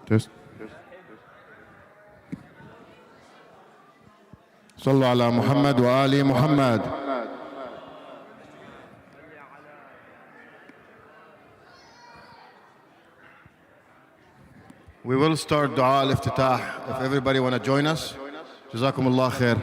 تست. صلوا على محمد وآل محمد. We will start dua al-iftitah if everybody want to join us. جزاكم الله خير.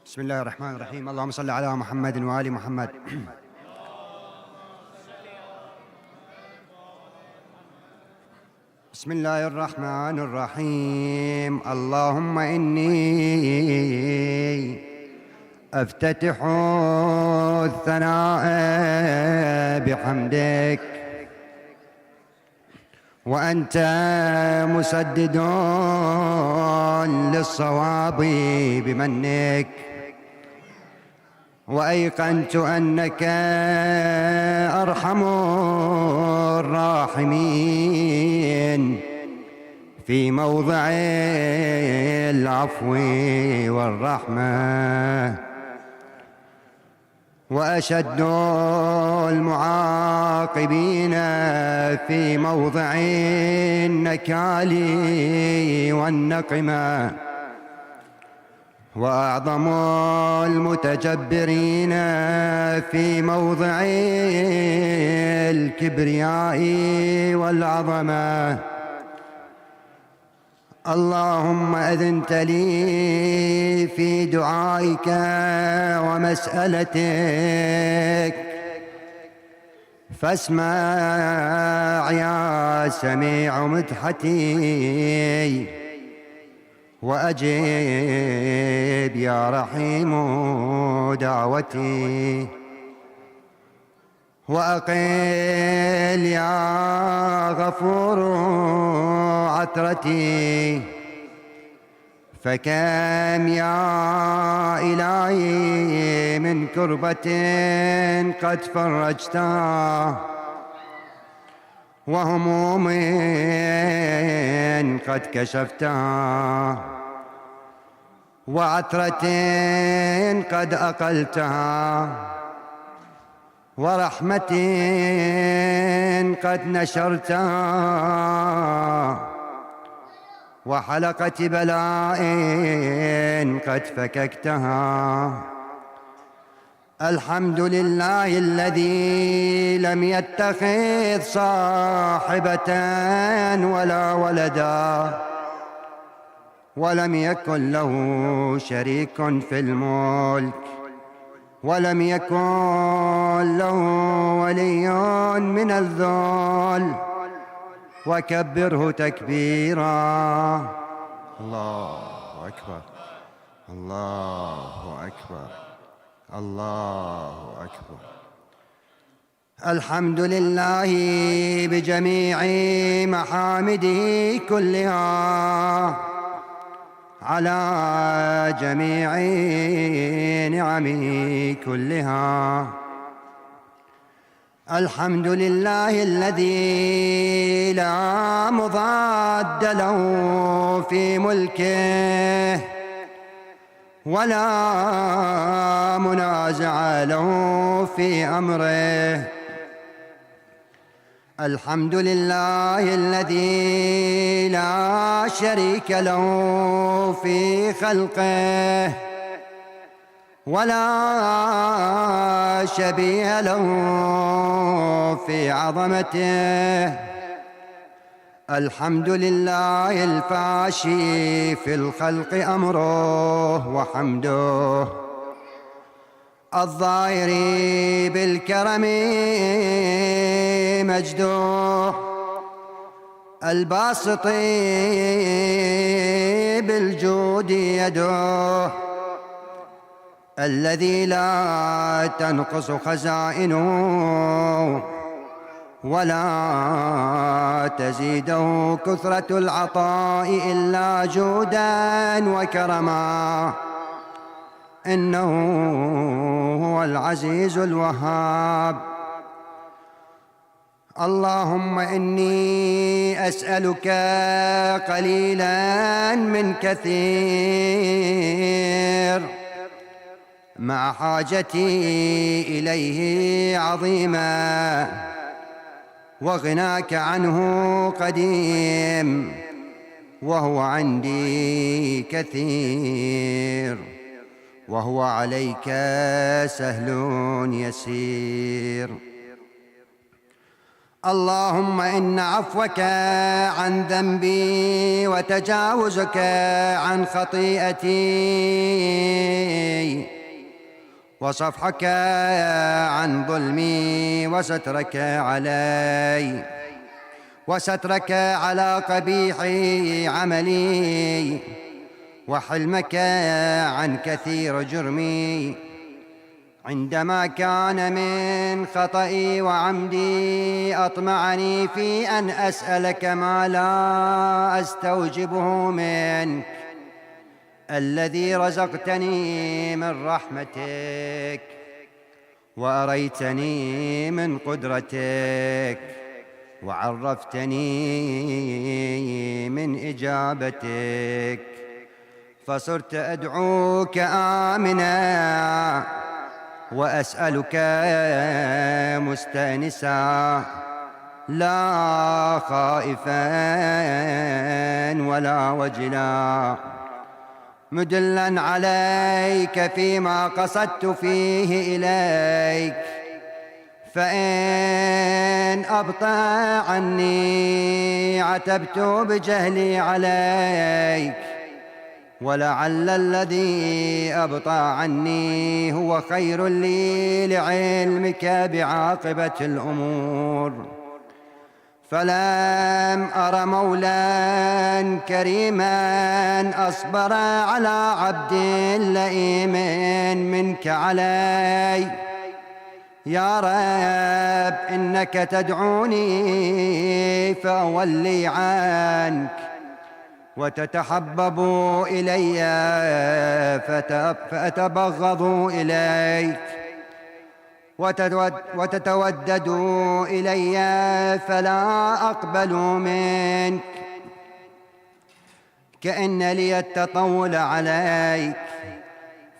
بسم الله الرحمن الرحيم. اللهم صل على محمد وآل محمد. بسم الله الرحمن الرحيم. اللهم إني أفتتح الثناء بحمدك، وأنت مسدد للصواب بمنك، وأيقنت أنك أرحم الراحمين في موضع العفو والرحمة، وأشد المعاقبين في موضع النكال والنقمة، وأعظم المتجبرين في موضع الكبرياء والعظمة. اللهم أذنت لي في دعائك ومسألتك، فاسمع يا سميع مدحتي، وأجب يا رحيم دعوتي، وأقل يا غفور عثرتي، فكم يا إلهي من كربة قد فرجتها، وهموم قد كشفتها، وعثرة قد أقلتها، ورحمة قد نشرتها، وحلقة بلاء قد فككتها. الحمد لله الذي لم يتخذ صاحبة ولا ولدا، ولم يكن له شريك في الملك، ولم يكن له ولي من الذل، وكبره تكبيرا. الله أكبر، الله أكبر، الله أكبر. الحمد لله بجميع محامده كلها، على جميع نعمه كلها. الحمد لله الذي لا مضاد له في ملكه، ولا منازع له في أمره. الحمد لله الذي لا شريك له في خلقه، ولا شبيه له في عظمته. الحمد لله الفاشي في الخلق أمره وحمده، الظاهر بالكرم مجده، الباسط بالجود يده، الذي لا تنقص خزائنه ولا تزيده كثرة العطاء إلا جودا وكرما، إنه هو العزيز الوهاب. اللهم إني أسألك قليلا من كثير مع حاجتي إليه عظيما، وغناك عنه قديم، وهو عندي كثير، وهو عليك سهل يسير. اللهم إن عفوك عن ذنبي وتجاوزك عن خطيئتي وصفحك عن ظلمي وسترك على قبيح عملي وحلمك عن كثير جرمي، عندما كان من خطئي وعمدي أطمعني في أن أسألك ما لا أستوجبه منك، الذي رزقتني من رحمتك وأريتني من قدرتك وعرفتني من إجابتك، فصرت أدعوك آمنا وأسألك مستأنسا، لا خائفا ولا وجلا، مدلا عليك فيما قصدت فيه إليك. فإن أبطأ عني عتبت بجهلي عليك، ولعل الذي أبطأ عني هو خير لي لعلمك بعاقبة الأمور. فلم أر مولا كريما أصبر على عبد لئيم منك علي. يا رب إنك تدعوني فأولي عنك، وتتحبب إلي فأتبغض إليك، وتتودد إلي فلا أقبل منك. كأن لي التطول عليك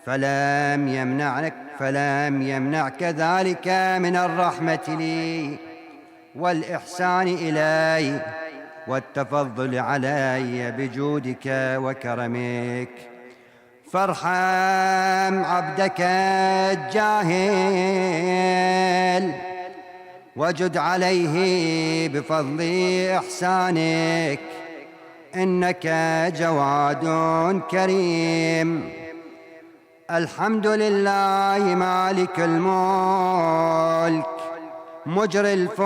فلم يمنعك ذلك من الرحمة لي والإحسان إلي والتفضل علي بجودك وكرمك. فارحم عبدك الجاهل وجد عليه بفضل إحسانك، إنك جواد كريم. الحمد لله مالك الملك مجري الفلك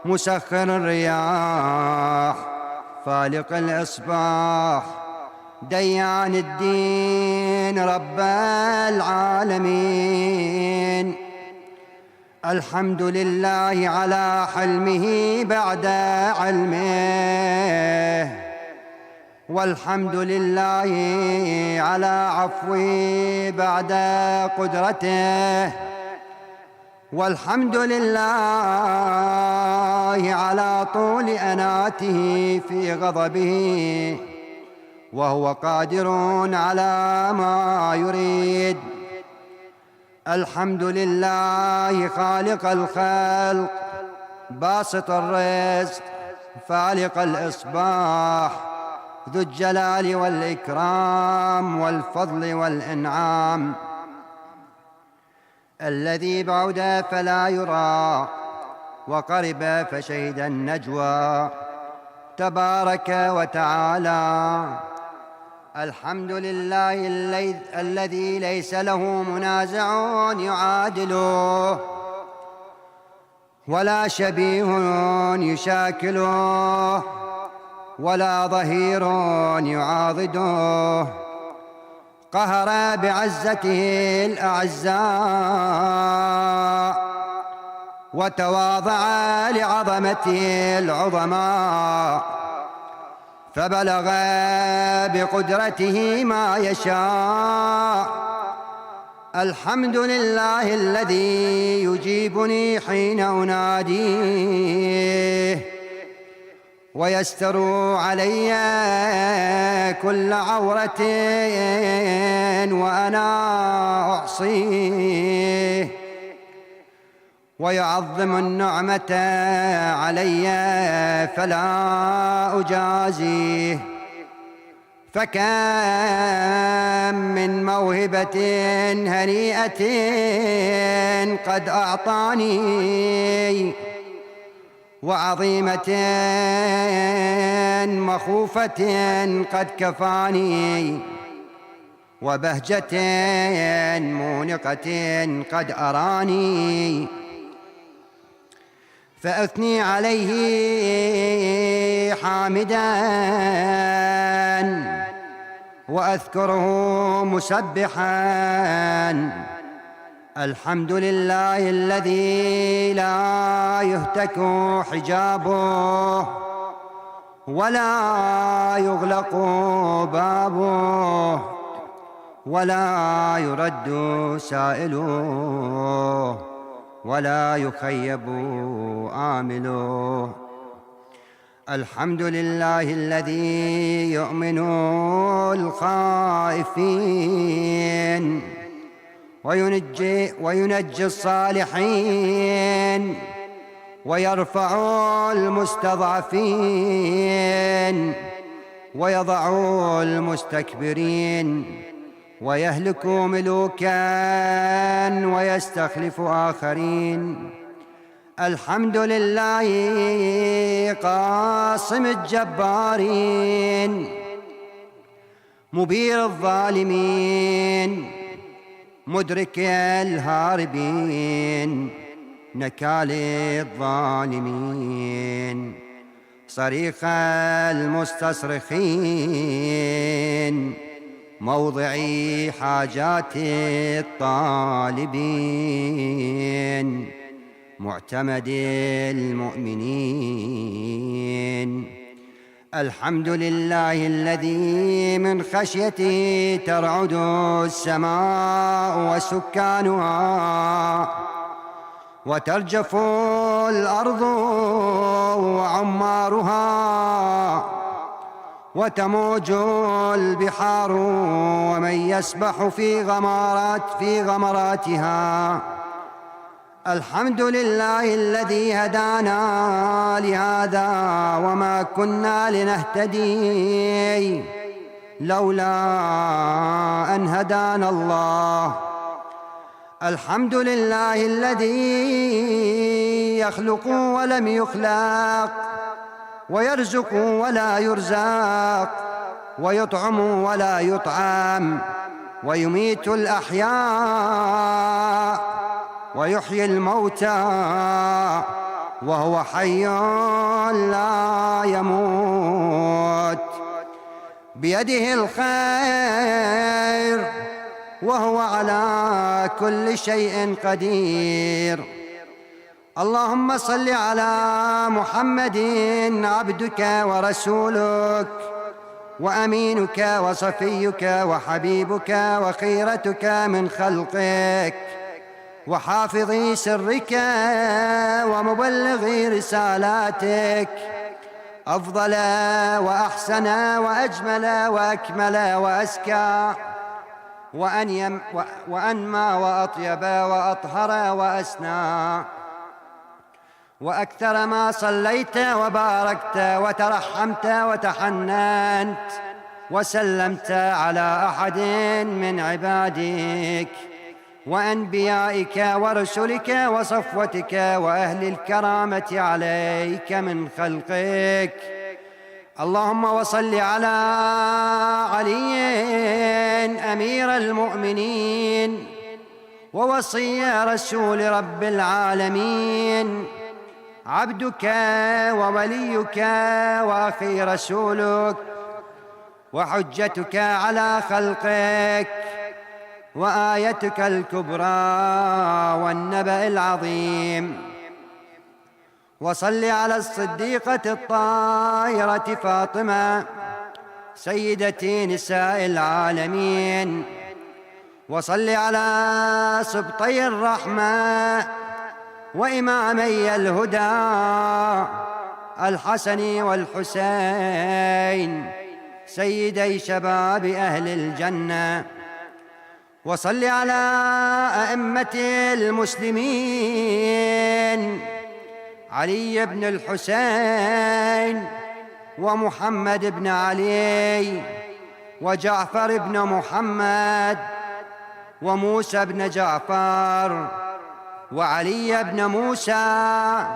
مسخر الرياح فالق الإصباح ديان الدين رب العالمين. الحمد لله على حلمه بعد علمه، والحمد لله على عفوه بعد قدرته، والحمد لله على طول أناته في غضبه، وهو قادر على ما يريد. الحمد لله خالق الخلق باسط الرزق فالق الإصباح ذو الجلال والإكرام والفضل والإنعام، الذي بعد فلا يرى وقرب فشهد النجوى تبارك وتعالى. الحمد لله الذي ليس له منازع يعادله ولا شبيه يشاكله ولا ظهير يعاضده. قهر بعزته الأعزاء وتواضع لعظمته العظماء، فبلغ بقدرته ما يشاء. الحمد لله الذي يجيبني حين أناديه ويستر علي كل عورة وأنا أعصيه، ويعظم النعمة علي فلا أجازيه. فكم من موهبة هنيئة قد أعطاني، وعظيمة مخوفة قد كفاني، وبهجة مونقة قد أراني. فأثني عليه حامداً وأذكره مسبحاً. الحمد لله الذي لا يهتك حجابه ولا يغلق بابه ولا يرد سائله ولا يخيب آمله. الحمد لله الذي يؤمن الخائفين وينجي الصالحين ويرفع المستضعفين ويضع المستكبرين ويهلك ملوكا ويستخلف آخرين. الحمد لله قاصم الجبارين مبير الظالمين مدرك الهاربين نكال الظالمين صريخ المستصرخين موضع حاجات الطالبين معتمد المؤمنين. الحمد لله الذي من خشيته ترعد السماء وسكانها وترجف الأرض وعمارها وتموج البحار ومن يسبح في غمراتها. الحمد لله الذي هدانا لهذا وما كنا لنهتدي لولا أن هدانا الله. الحمد لله الذي يخلق ولم يخلق ويرزق ولا يرزق ويطعم ولا يطعم ويميت الأحياء ويحيي الموتى وهو حي لا يموت بيده الخير وهو على كل شيء قدير. اللهم صل على محمد عبدك ورسولك وأمينك وصفيك وحبيبك وخيرتك من خلقك وحافظ سرك ومبلغ رسالاتك أفضل وأحسن وأجمل وأكمل وأزكى وأنمى وأطيب وأطهر وأسنى وأكثر ما صليت وباركت وترحمت وتحننت وسلمت على أحد من عبادك وأنبيائك ورسلك وصفوتك وأهل الكرامة عليك من خلقك. اللهم وصل على علي أمير المؤمنين ووصي رسول رب العالمين عبدك ووليك وأخي رسولك وحجتك على خلقك وآيتك الكبرى والنبأ العظيم. وصل على الصديقة الطاهرة فاطمة سيدتي نساء العالمين، وصل على سبطي الرحمة وإمامي الهدى الحسن والحسين سيدي شباب أهل الجنة، وصل على أئمة المسلمين علي بن الحسين ومحمد بن علي وجعفر بن محمد وموسى بن جعفر وعلي بن موسى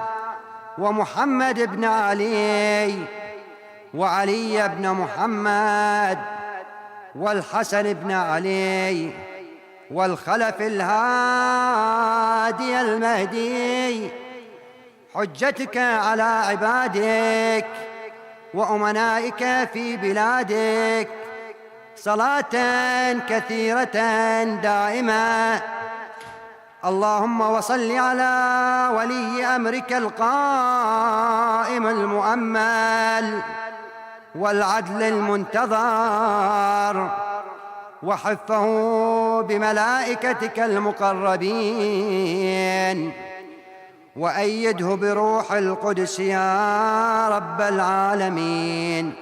ومحمد بن علي وعلي بن محمد والحسن بن علي والخلف الهادي المهدي، حجتك على عبادك وأمنائك في بلادك، صلاة كثيرة دائمة. اللهم وصل على ولي أمرك القائم المؤمل والعدل المنتظر، وحفه بملائكتك المقربين، وأيده بروح القدس يا رب العالمين.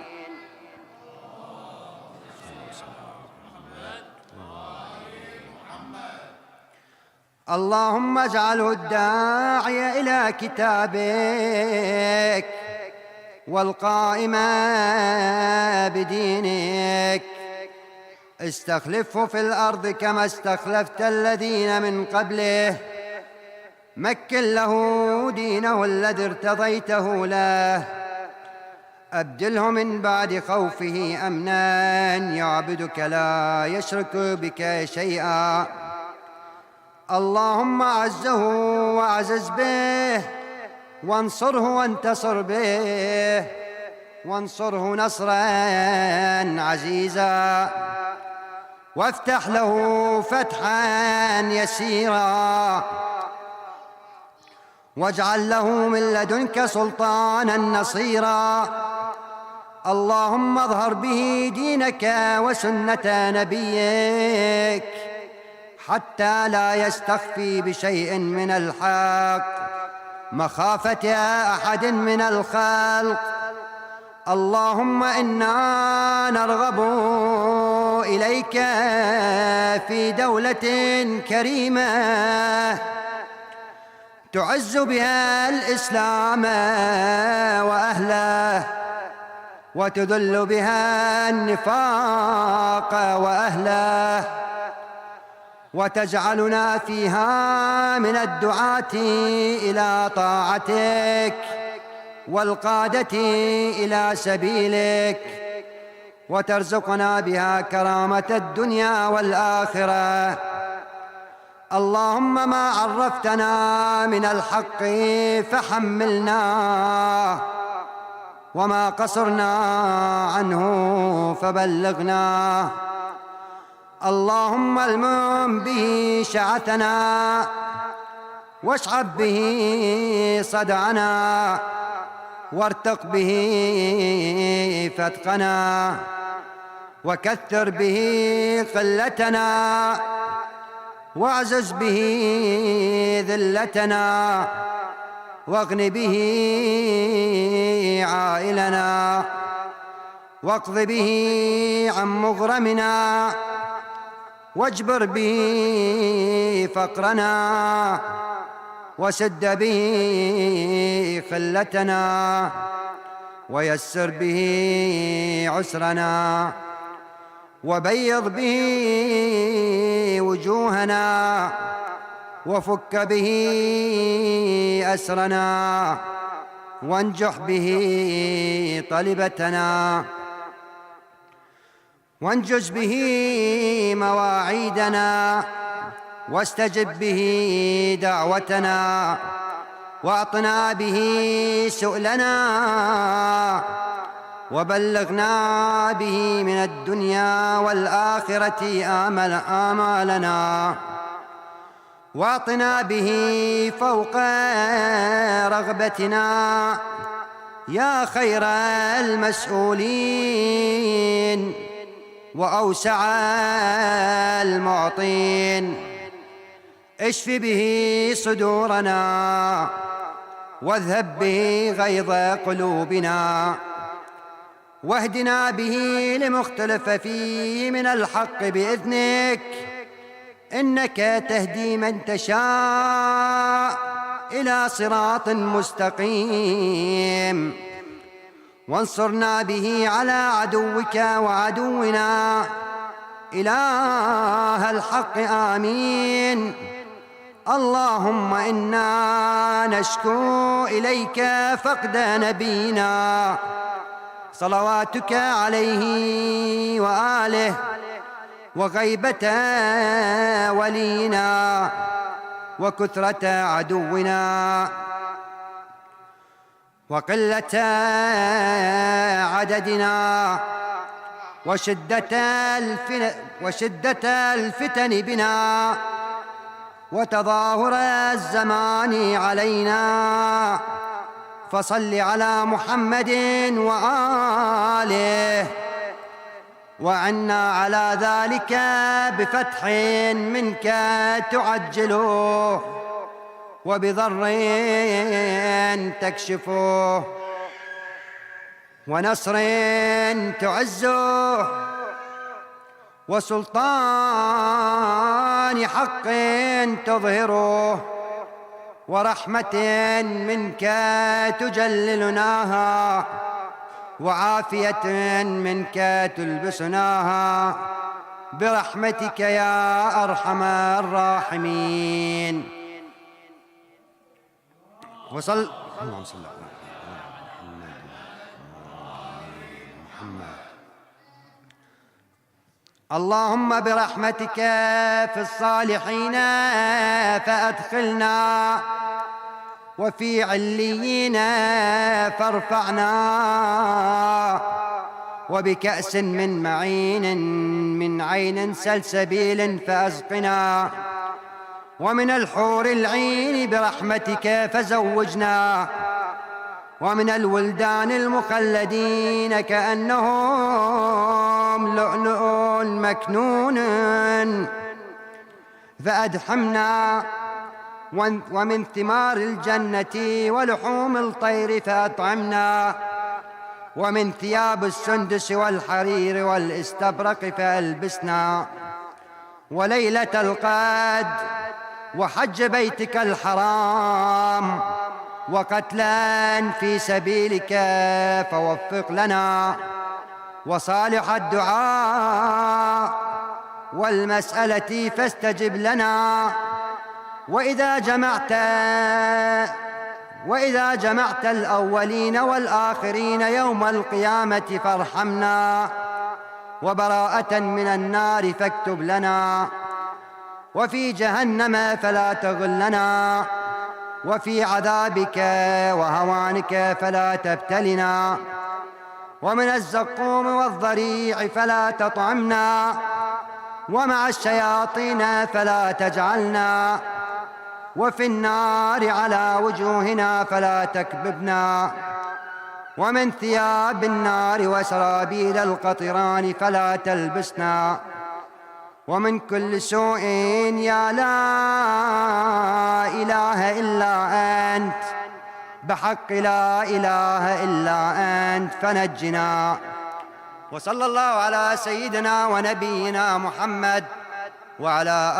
اللهم اجعله الداعي إلى كتابك والقائم بدينك، استخلفه في الأرض كما استخلفت الذين من قبله، مكن له دينه الذي ارتضيته له، أبدله من بعد خوفه أمنا يعبدك لا يشرك بك شيئا. اللهم أعزه وأعزز به، وانصره وانتصر به، وانصره نصرا عزيزا، وافتح له فتحا يسيرا، واجعل له من لدنك سلطانا نصيرا. اللهم اظهر به دينك وسنة نبيك حتى لا يستخفي بشيء من الحق مخافة أحد من الخلق. اللهم إنا نرغب إليك في دولة كريمة تعز بها الإسلام وأهله، وتذل بها النفاق وأهله، وتجعلنا فيها من الدعاة إلى طاعتك والقادة إلى سبيلك، وترزقنا بها كرامة الدنيا والآخرة. اللهم ما عرفتنا من الحق فحملنا، وما قصرنا عنه فبلغنا. اللهم المم به شعثنا، واشعب به صدعنا، وارتق به فتقنا، وكثر به قلتنا، واعزز به ذلتنا، واغن به عائلنا، واقض به عن مغرمنا، واجبر به فقرنا، وسد به خلتنا، ويسر به عسرنا، وبيض به وجوهنا، وفك به أسرنا، وانجح به طلبتنا، وانجز به مواعيدنا، واستجب به دعوتنا، واعطنا به سؤلنا، وبلغنا به من الدنيا والآخرة آمالنا، واعطنا به فوق رغبتنا يا خير المسؤولين. وأوسع المعطين. اشف به صدورنا واذهب به غيظ قلوبنا، واهدنا به لمختلف فيه من الحق بإذنك، إنك تهدي من تشاء إلى صراط مستقيم. وانصرنا به على عدوك وعدونا إله الحق. آمين. اللهم إنا نشكو إليك فقد نبينا صلواتك عليه وآله، وغيبة ولينا، وكثرة عدونا، وقلة عددنا، وشدة الفتن بنا، وتظاهر الزمان علينا. فصل على محمد وآله، وعنا على ذلك بفتح منك تعجله، وبضر تكشفه، ونصر تعزه، وسلطان حق تظهره، ورحمة منك تجللناها، وعافية منك تلبسناها، برحمتك يا أرحم الراحمين. اللهم صل على محمد. اللهم برحمتك في الصالحين فأدخلنا، وفي عليين فارفعنا، وبكأس من معين من عين سلسبيل فأسقنا، ومن الحور العين برحمتك فزوجنا، ومن الولدان المخلدين كأنهم لؤلؤ مكنون فأدحمنا، ومن ثمار الجنة ولحوم الطير فأطعمنا، ومن ثياب السندس والحرير والاستبرق فألبسنا، وليلة القدر، وحج بيتك الحرام، وقتلا في سبيلك فوفق لنا، وصالح الدعاء والمسألة فاستجب لنا. وإذا جمعت الأولين والآخرين يوم القيامة فارحمنا، وبراءة من النار فاكتب لنا، وفي جهنم فلا تغلنا، وفي عذابك وهوانك فلا تبتلنا، ومن الزقوم والضريع فلا تطعمنا، ومع الشياطين فلا تجعلنا، وفي النار على وجوهنا فلا تكببنا، ومن ثياب النار وسرابيل القطران فلا تلبسنا، ومن كل سوء يا لا إله إلا أنت، بحق لا إله إلا أنت فنجنا. وصلى الله على سيدنا ونبينا محمد وعلى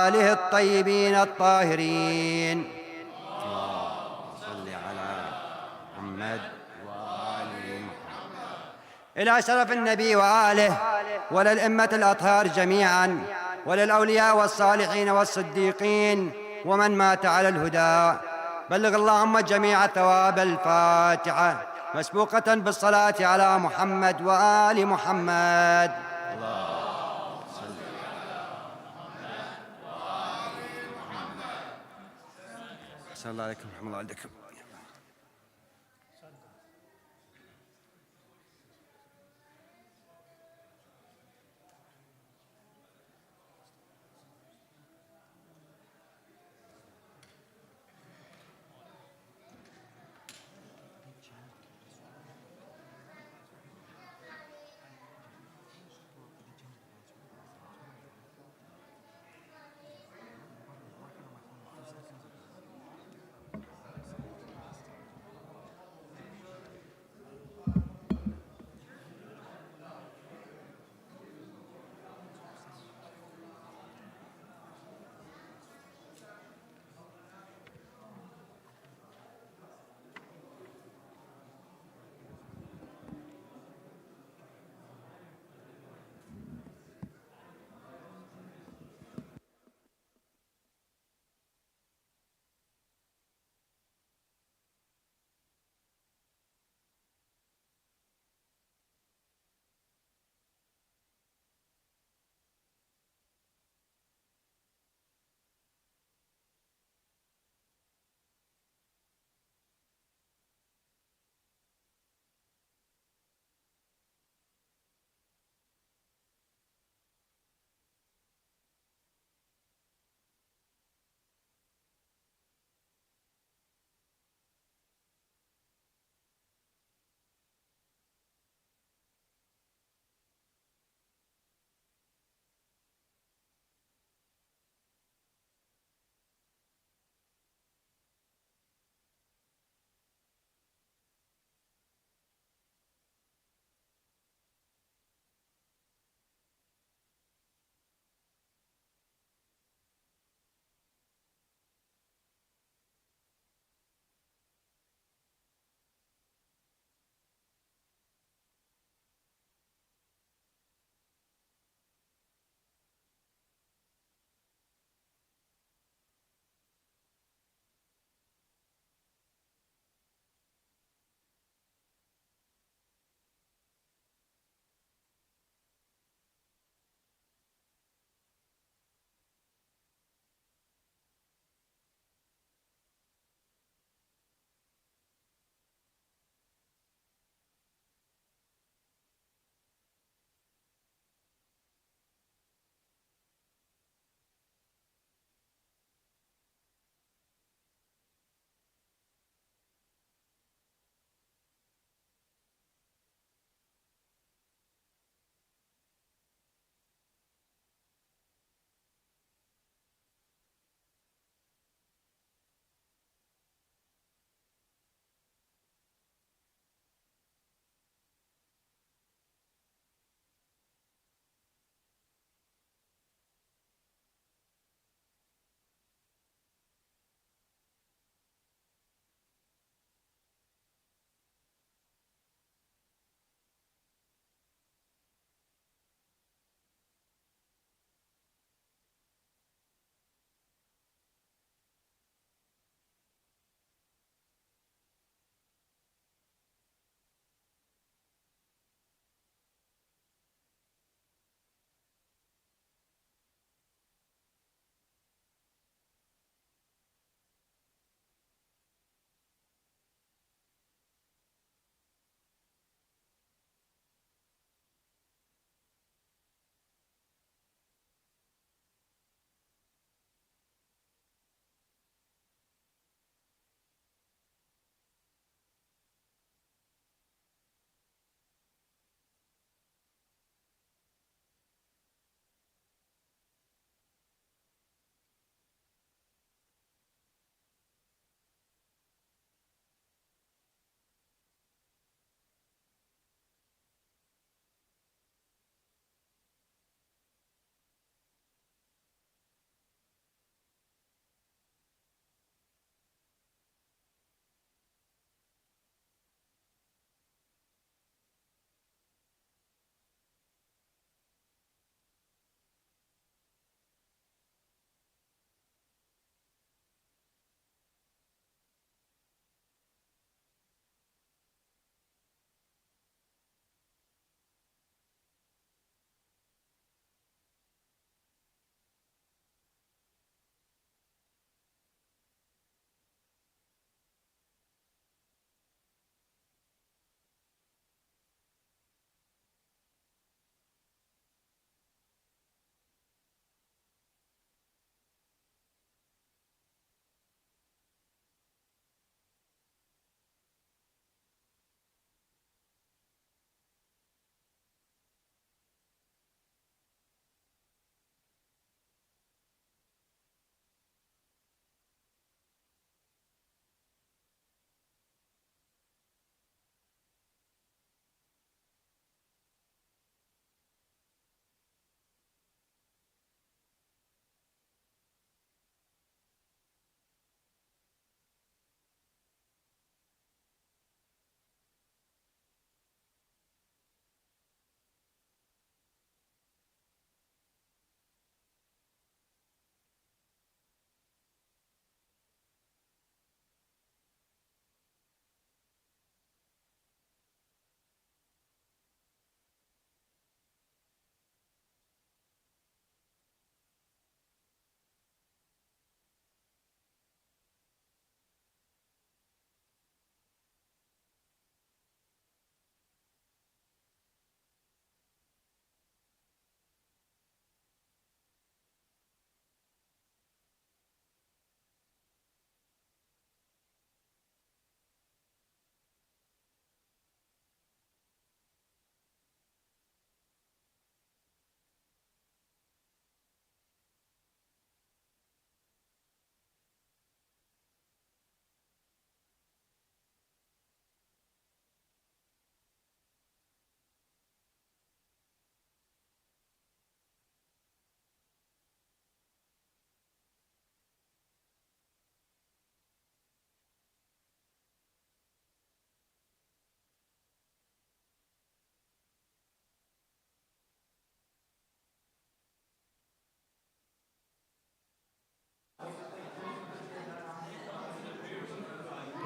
آله الطيبين الطاهرين. اللهم صل على محمد وآل محمد. إلى شرف النبي وآله، وللأئمة الأطهار جميعا، وللأولياء والصالحين والصديقين، ومن مات على الهدى. بلغ اللهم جميع ثواب الفاتحة مسبوقة بالصلاة على محمد وآل محمد. اللهم صل على محمد وآل محمد. أحسن الله عليكم ورحمة الله عليكم.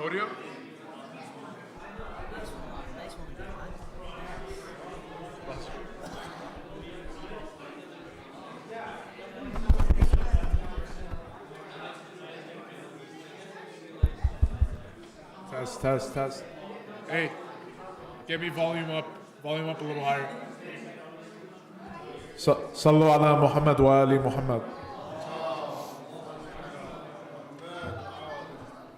podium? Test. Hey, get me volume up a little higher. Sallu ala Muhammad wa ali Muhammad.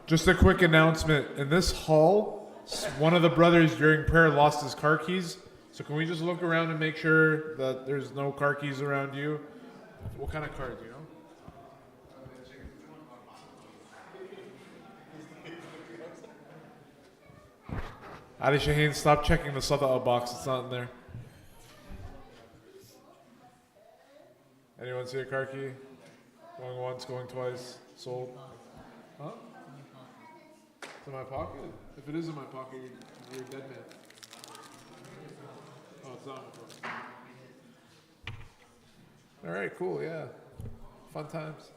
Just a quick announcement. In this hall, one of the brothers during prayer lost his car keys. So can we just look around and make sure that there's no car keys around you? What kind of car do you know? Ali Shaheen, stop checking the Sada'a box. It's not in there. Anyone see a car key? Going once, going twice. Sold. Huh? It's in my pocket? If it is in my pocket, you're a dead man. Oh, it's not in my pocket. All right, cool, yeah. Fun times.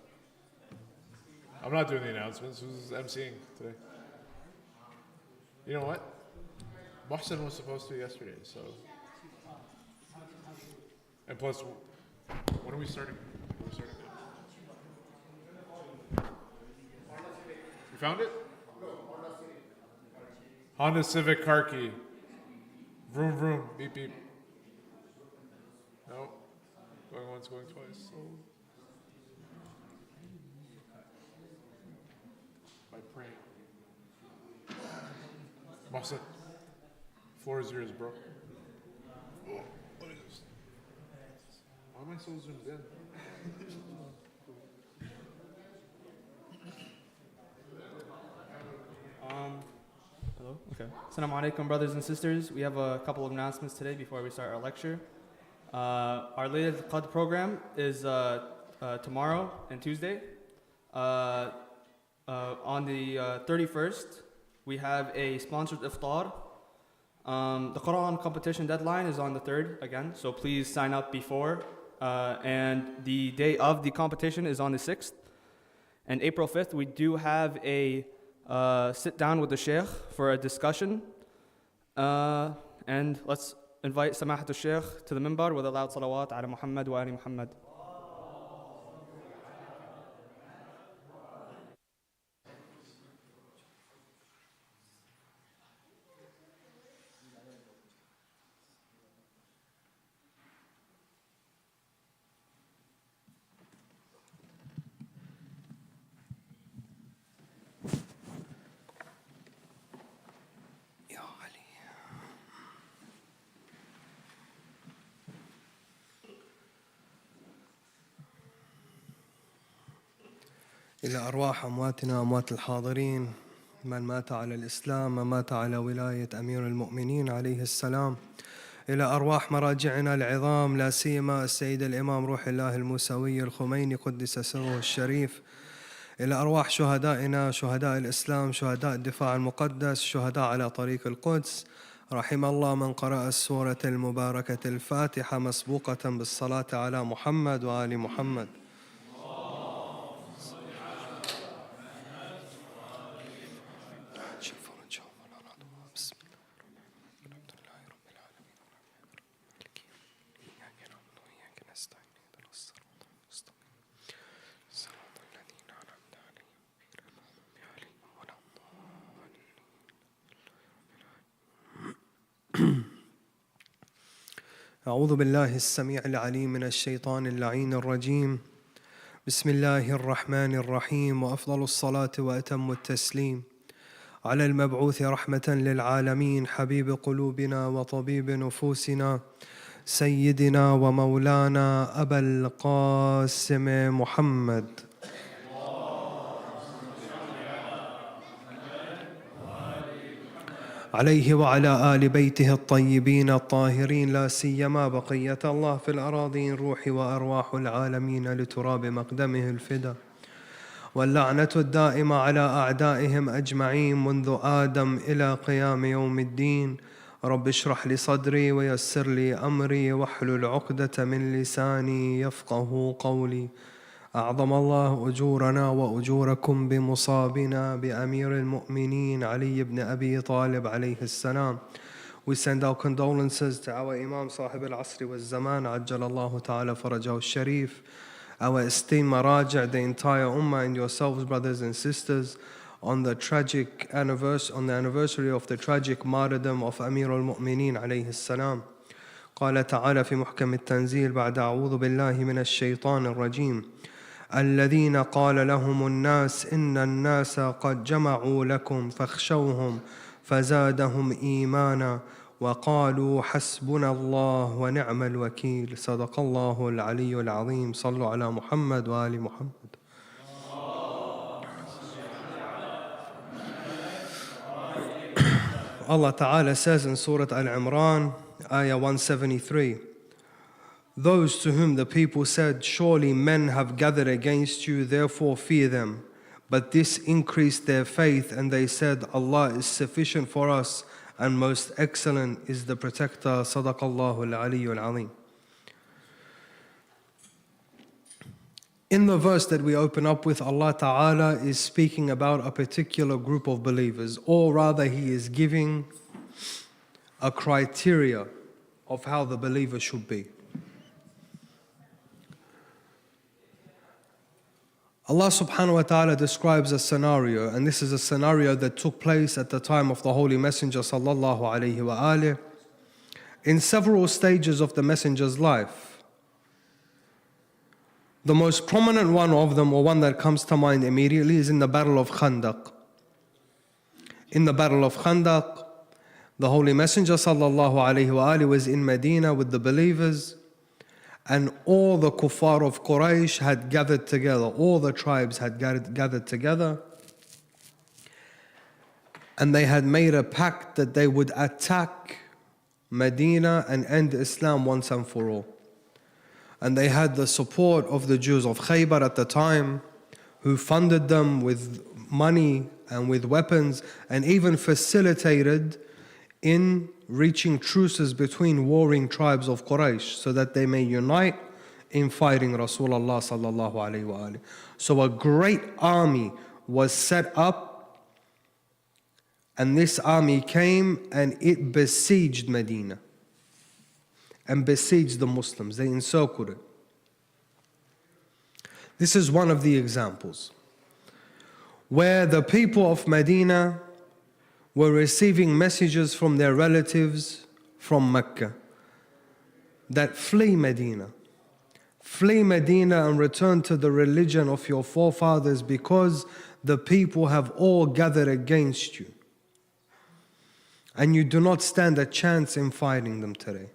I'm not doing the announcements. Who's emceeing today? You know what? Mohsen was supposed to be yesterday, so. And plus, when are we starting? You found it? Honda Civic car key. Vroom, vroom, beep, beep. No. Going once, going twice. Sold. By praying. Mohsen. Floor is yours, bro. Oh, what is this? Why am I so zoomed in? Hello? Okay. Assalamu alaikum, brothers and sisters. We have a couple of announcements today before we start our lecture. Our latest Qadr program is tomorrow and Tuesday. On the 31st, we have a sponsored iftar. The Quran competition deadline is on the 3rd again, so please sign up before. And the day of the competition is on the 6th. And April 5th, we do have a sit down with the Shaikh for a discussion. And let's invite Samahat al-Shaykh to the minbar with a loud salawat ala Muhammad wa ali Muhammad. إلى أرواح أمواتنا أموات الحاضرين من مات على الإسلام ومات على ولاية أمير المؤمنين عليه السلام. إلى أرواح مراجعنا العظام لا سيما السيد الإمام روح الله الموسوي الخميني قدس سره الشريف. إلى أرواح شهدائنا شهداء الإسلام شهداء الدفاع المقدس شهداء على طريق القدس. رحم الله من قرأ السورة المباركة الفاتحة مسبوقة بالصلاة على محمد وآل محمد. أعوذ بالله السميع العليم من الشيطان اللعين الرجيم. بسم الله الرحمن الرحيم وأفضل الصلاة وأتم التسليم على المبعوث رحمة للعالمين حبيب قلوبنا وطبيب نفوسنا سيدنا ومولانا أبا القاسم محمد عليه وعلى آل بيته الطيبين الطاهرين لا سيما بقية الله في الأراضين روح وأرواح العالمين لتراب مقدمه الفدا واللعنة الدائمة على أعدائهم أجمعين منذ آدم إلى قيام يوم الدين. رب اشرح لي صدري ويسر لي أمري واحلل عقدة من لساني يفقه قولي. أعظم الله أجورنا وأجوركم بمصابنا بأمير المؤمنين علي ibn Abi Talib عليه السلام. We send our condolences to our Imam Sahib al-Asri wal-Zaman, عجل الله تعالى فرجه الشريف, our esteemed Maraja', the entire Ummah, and yourselves, brothers and sisters, on the anniversary of the tragic martyrdom of Amir al-Mu'mineen عليه السلام. قال تعالى في محكم التنزيل بعد أعوذ بالله من الشيطان الرجيم الذين قال لهم الناس إن الناس قد جمعوا لكم فاخشوهم فزادهم إيمانا وقالوا حسبنا الله ونعم الوكيل. صدق الله العلي العظيم. صلوا على محمد وآل محمد. Allah Ta'ala says in Surah Al-Imran, Ayah 173, those to whom the people said, surely men have gathered against you, therefore fear them. But this increased their faith, and they said, Allah is sufficient for us, and most excellent is the protector. Sadaqallahu al-Aliyyul Azim. In the verse that we open up with, Allah Ta'ala is speaking about a particular group of believers, or rather He is giving a criteria of how the believer should be. Allah Subhanahu wa Ta'ala describes a scenario, and this is a scenario that took place at the time of the Holy Messenger Sallallahu Alaihi Wasallam, in several stages of the Messenger's life. The most prominent one of them, or one that comes to mind immediately, is in the Battle of Khandaq. In the Battle of Khandaq, the Holy Messenger Sallallahu Alaihi Wasallam was in Medina with the believers, and all the kuffar of Quraysh had gathered together, all the tribes had gathered together, and they had made a pact that they would attack Medina and end Islam once and for all. And they had the support of the Jews of Khaybar at the time, who funded them with money and with weapons, and even facilitated in reaching truces between warring tribes of Quraysh, so that they may unite in fighting Rasulullah sallallahu alaihi wasallam. So a great army was set up, and this army came and it besieged Medina and besieged the Muslims. They encircled it. This is one of the examples where the people of Medina were receiving messages from their relatives from Mecca that flee Medina and return to the religion of your forefathers, because the people have all gathered against you and you do not stand a chance in fighting them today.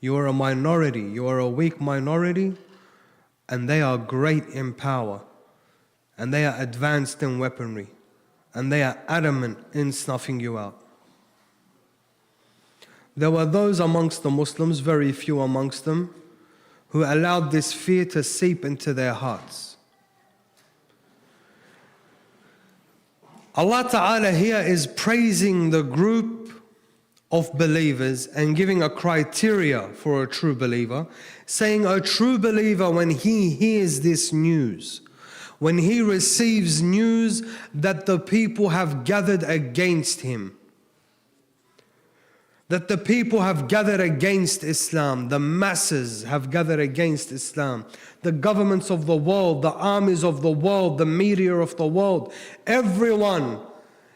You are a minority, you are a weak minority, and they are great in power, and they are advanced in weaponry, and they are adamant in snuffing you out. There were those amongst the Muslims, very few amongst them, who allowed this fear to seep into their hearts. Allah Ta'ala here is praising the group of believers and giving a criteria for a true believer, saying a true believer, when he hears this news, when he receives news that the people have gathered against him, that the people have gathered against Islam, the masses have gathered against Islam, the governments of the world, the armies of the world, the media of the world, everyone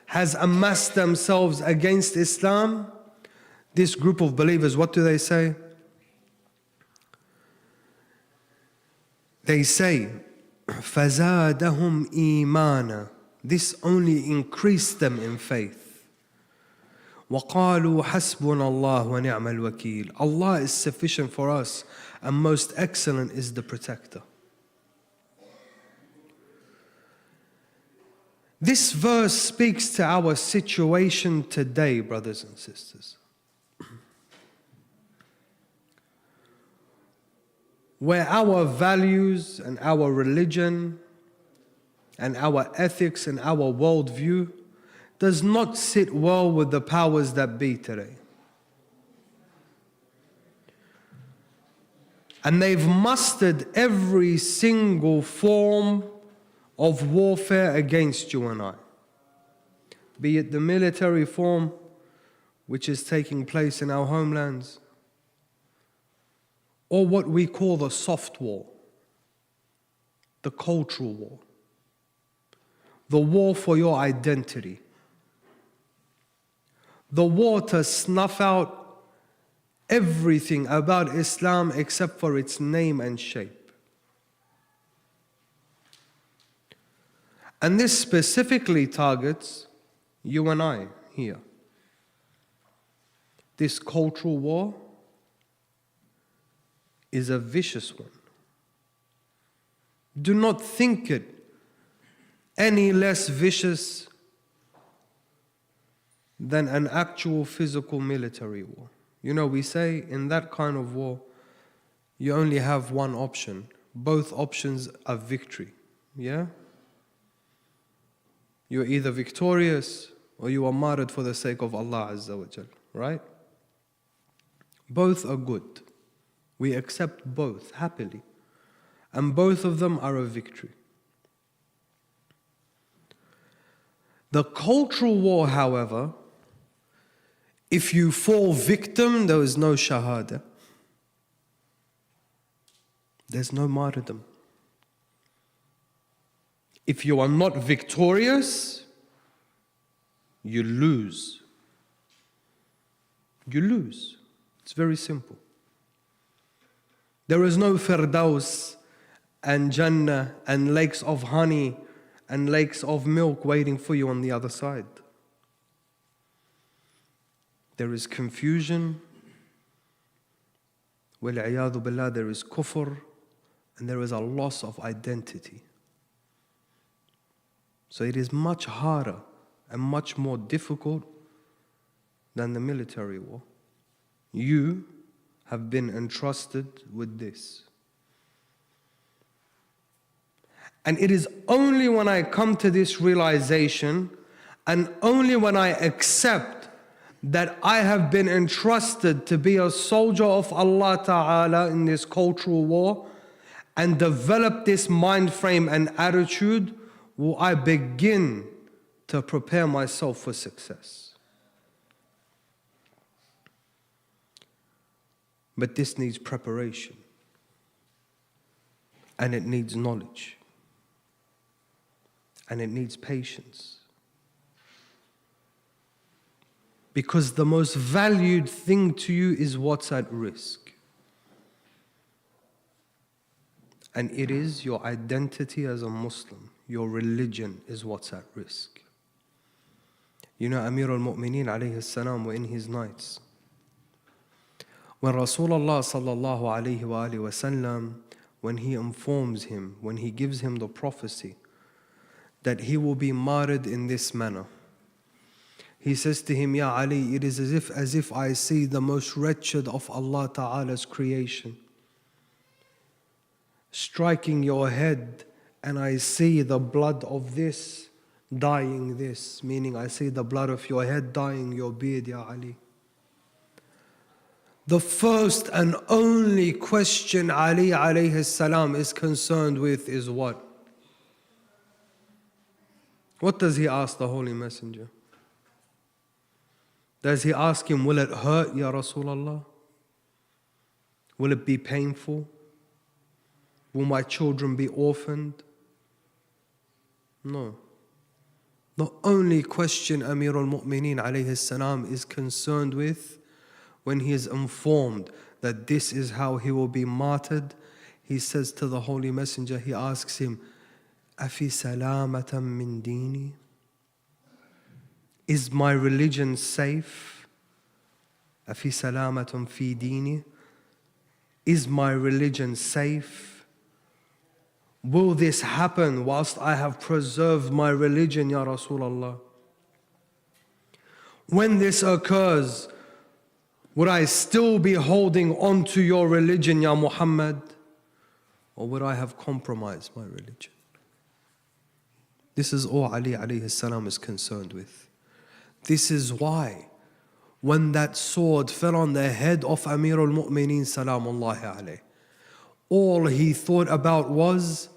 has amassed themselves against Islam. This group of believers, what do they say? They say, فَزَادَهُمْ إِيمَانًا. This only increased them in faith. وَقَالُوا حَسْبُنَا اللَّهُ وَنِعْمَ الْوَكِيلُ. Allah is sufficient for us, and most excellent is the protector. This verse speaks to our situation today, brothers and sisters, where our values and our religion and our ethics and our worldview does not sit well with the powers that be today. And they've mustered every single form of warfare against you and I. Be it the military form, which is taking place in our homelands, or what we call the soft war, the cultural war, the war for your identity, the war to snuff out everything about Islam except for its name and shape. And this specifically targets you and I here. This cultural war is a vicious one. Do not think it any less vicious than an actual physical military war. You know, we say in that kind of war, you only have one option. Both options are victory. Yeah? You're either victorious or you are martyred for the sake of Allah Azza wa Jal, right? Both are good. We accept both happily. And both of them are a victory. The cultural war, however, if you fall victim, there is no shahada. There's no martyrdom. If you are not victorious, you lose. You lose. It's very simple. There is no Firdaus and Jannah and lakes of honey and lakes of milk waiting for you on the other side. There is confusion, وَالْعِيَاذُ بِاللَّهِ, there is kufr, and there is a loss of identity. So it is much harder and much more difficult than the military war. You have been entrusted with this. And it is only when I come to this realization and only when I accept that I have been entrusted to be a soldier of Allah Ta'ala in this cultural war and develop this mind frame and attitude, will I begin to prepare myself for success. But this needs preparation and it needs knowledge and it needs patience. Because the most valued thing to you is what's at risk. And it is your identity as a Muslim. Your religion is what's at risk. You know, Amir al-Mu'mineen alayhi salam were in his nights. When Rasulullah sallallahu alayhi wa alihi wa sallam, when he informs him, when he gives him the prophecy that he will be martyred in this manner, he says to him, Ya Ali, it is as if I see the most wretched of Allah Ta'ala's creation striking your head, and I see the blood of this dyeing this, meaning I see the blood of your head dyeing your beard, Ya Ali. The first and only question Ali alayhi salam is concerned with is what? What does he ask the Holy Messenger? Does he ask him, will it hurt, Ya Rasulullah? Will it be painful? Will my children be orphaned? No. The only question Amir al-Mu'mineen alayhi salam is concerned with, when he is informed that this is how he will be martyred, he says to the Holy Messenger, he asks him, Afi salamatan min dini? Is my religion safe? Afi salamatun fi dini? Is my religion safe? Will this happen whilst I have preserved my religion, Ya Rasulullah? When this occurs, would I still be holding on to your religion, Ya Muhammad? Or would I have compromised my religion? This is all Ali alayhi salam is concerned with. This is why when that sword fell on the head of Amir al-Mu'mineen salamullahi alayh, all he thought about was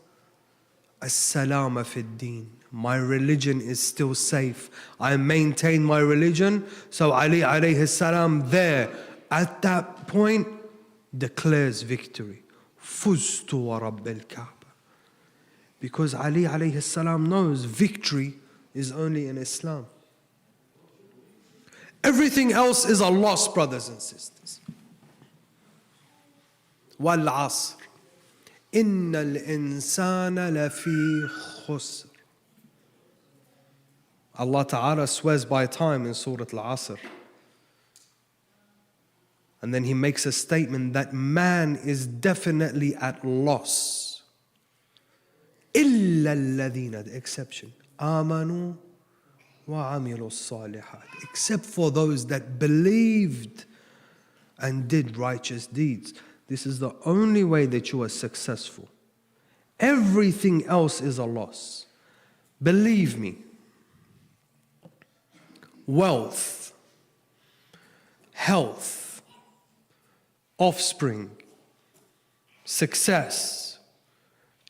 as-salama fid-deen. My religion is still safe. I maintain my religion. So Ali alayhi salam there at that point declares victory. Fuztu wa rabbil Kaaba. Because Ali alayhi salam knows victory is only in Islam. Everything else is a loss, brothers and sisters. Wal asr. Innal insana lafi khusr. Allah Ta'ala swears by time in Surah Al-Asr. And then He makes a statement that man is definitely at loss. إِلَّا الَّذِينَ, the exception. آمَنُوا وَعَمِلُوا الصَّالِحَاتِ. Except for those that believed and did righteous deeds. This is the only way that you are successful. Everything else is a loss. Believe me. Wealth, health, offspring, success,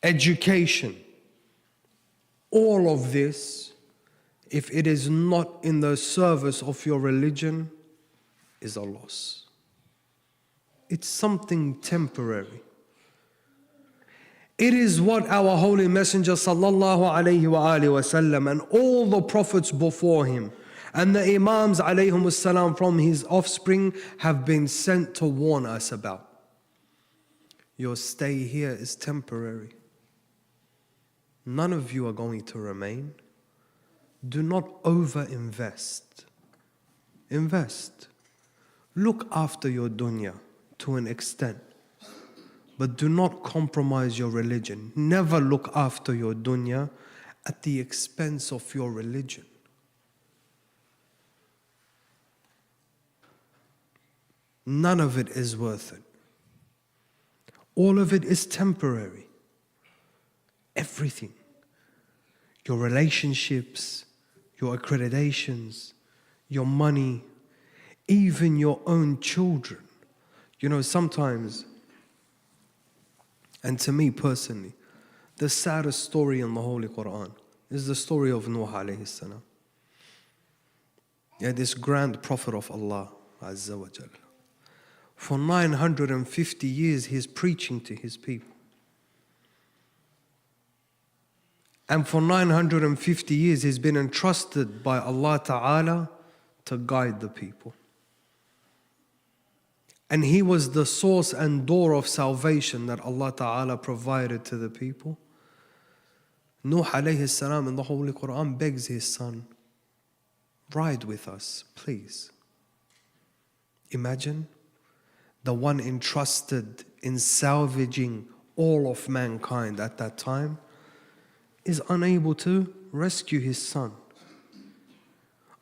education, all of this, if it is not in the service of your religion, is a loss. It's something temporary. It is what our Holy Messenger sallallahu alayhi wa alihi wasallam and all the prophets before him and the Imams alayhim salam from his offspring have been sent to warn us about. Your stay here is temporary. None of you are going to remain. Do not over-invest. Invest. Look after your dunya to an extent. But do not compromise your religion. Never look after your dunya at the expense of your religion. None of it is worth it. All of it is temporary. Everything. Your relationships, your accreditations, your money, even your own children. You know, sometimes, and to me personally, the saddest story in the Holy Quran is the story of Nuh alayhi salam. Yeah, this grand prophet of Allah Azza wa Jalla. For 950 years he's preaching to his people. And for 950 years he's been entrusted by Allah Ta'ala to guide the people. And he was the source and door of salvation that Allah Ta'ala provided to the people. Nuh alayhi salam in the Holy Quran begs his son, ride with us, please. Imagine the one entrusted in salvaging all of mankind at that time is unable to rescue his son.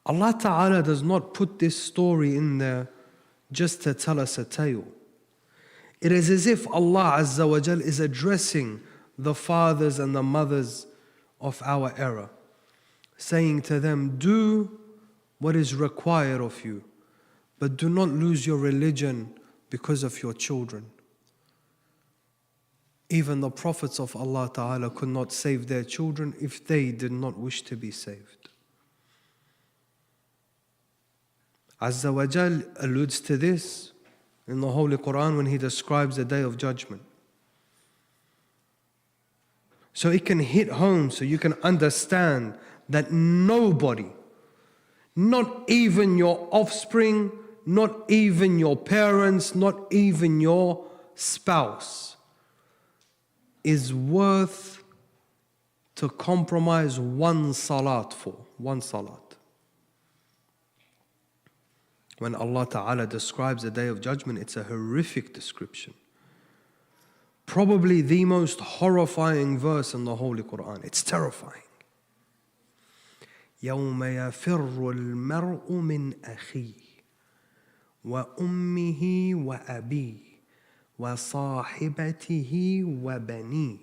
Allah Ta'ala does not put this story in there just to tell us a tale. It is as if Allah Azza wa Jal is addressing the fathers and the mothers of our era, saying to them, do what is required of you, but do not lose your religion because of your children. Even the prophets of Allah Ta'ala could not save their children if they did not wish to be saved. Azza wa Jal alludes to this in the Holy Quran when He describes the Day of Judgment. So it can hit home, so you can understand that nobody, not even your offspring, not even your parents, not even your spouse, is worth to compromise one salat for, one salat. When Allah Ta'ala describes the Day of Judgment, it's a horrific description. Probably the most horrifying verse in the Holy Quran. It's terrifying. يَوْمَ يَفِرُّ الْمَرْءُ مِنْ أَخِيهِ وَأُمِّهِ وَأَبِيهِ وَصَاحِبَتِهِ وَبَنِيهِ.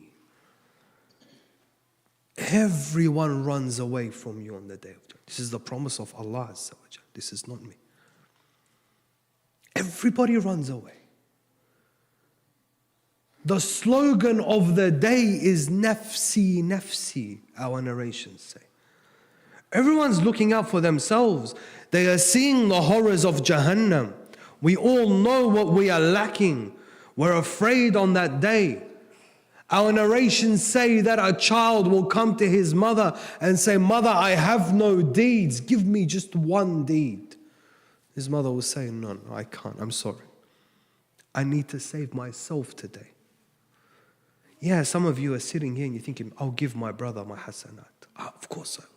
Everyone runs away from you on the Day of Judgment. This is the promise of Allah Azza wa Jalla. This is not me. Everybody runs away. The slogan of the day is Nafsi, Nafsi, our narrations say. Everyone's looking out for themselves. They are seeing the horrors of Jahannam. We all know what we are lacking. We're afraid on that day. Our narrations say that a child will come to his mother and say, "Mother, I have no deeds. Give me just one deed." His mother will say, "No, I can't. I'm sorry. I need to save myself today." Yeah, some of you are sitting here and you're thinking, "I'll give my brother my hasanat. Of course I will.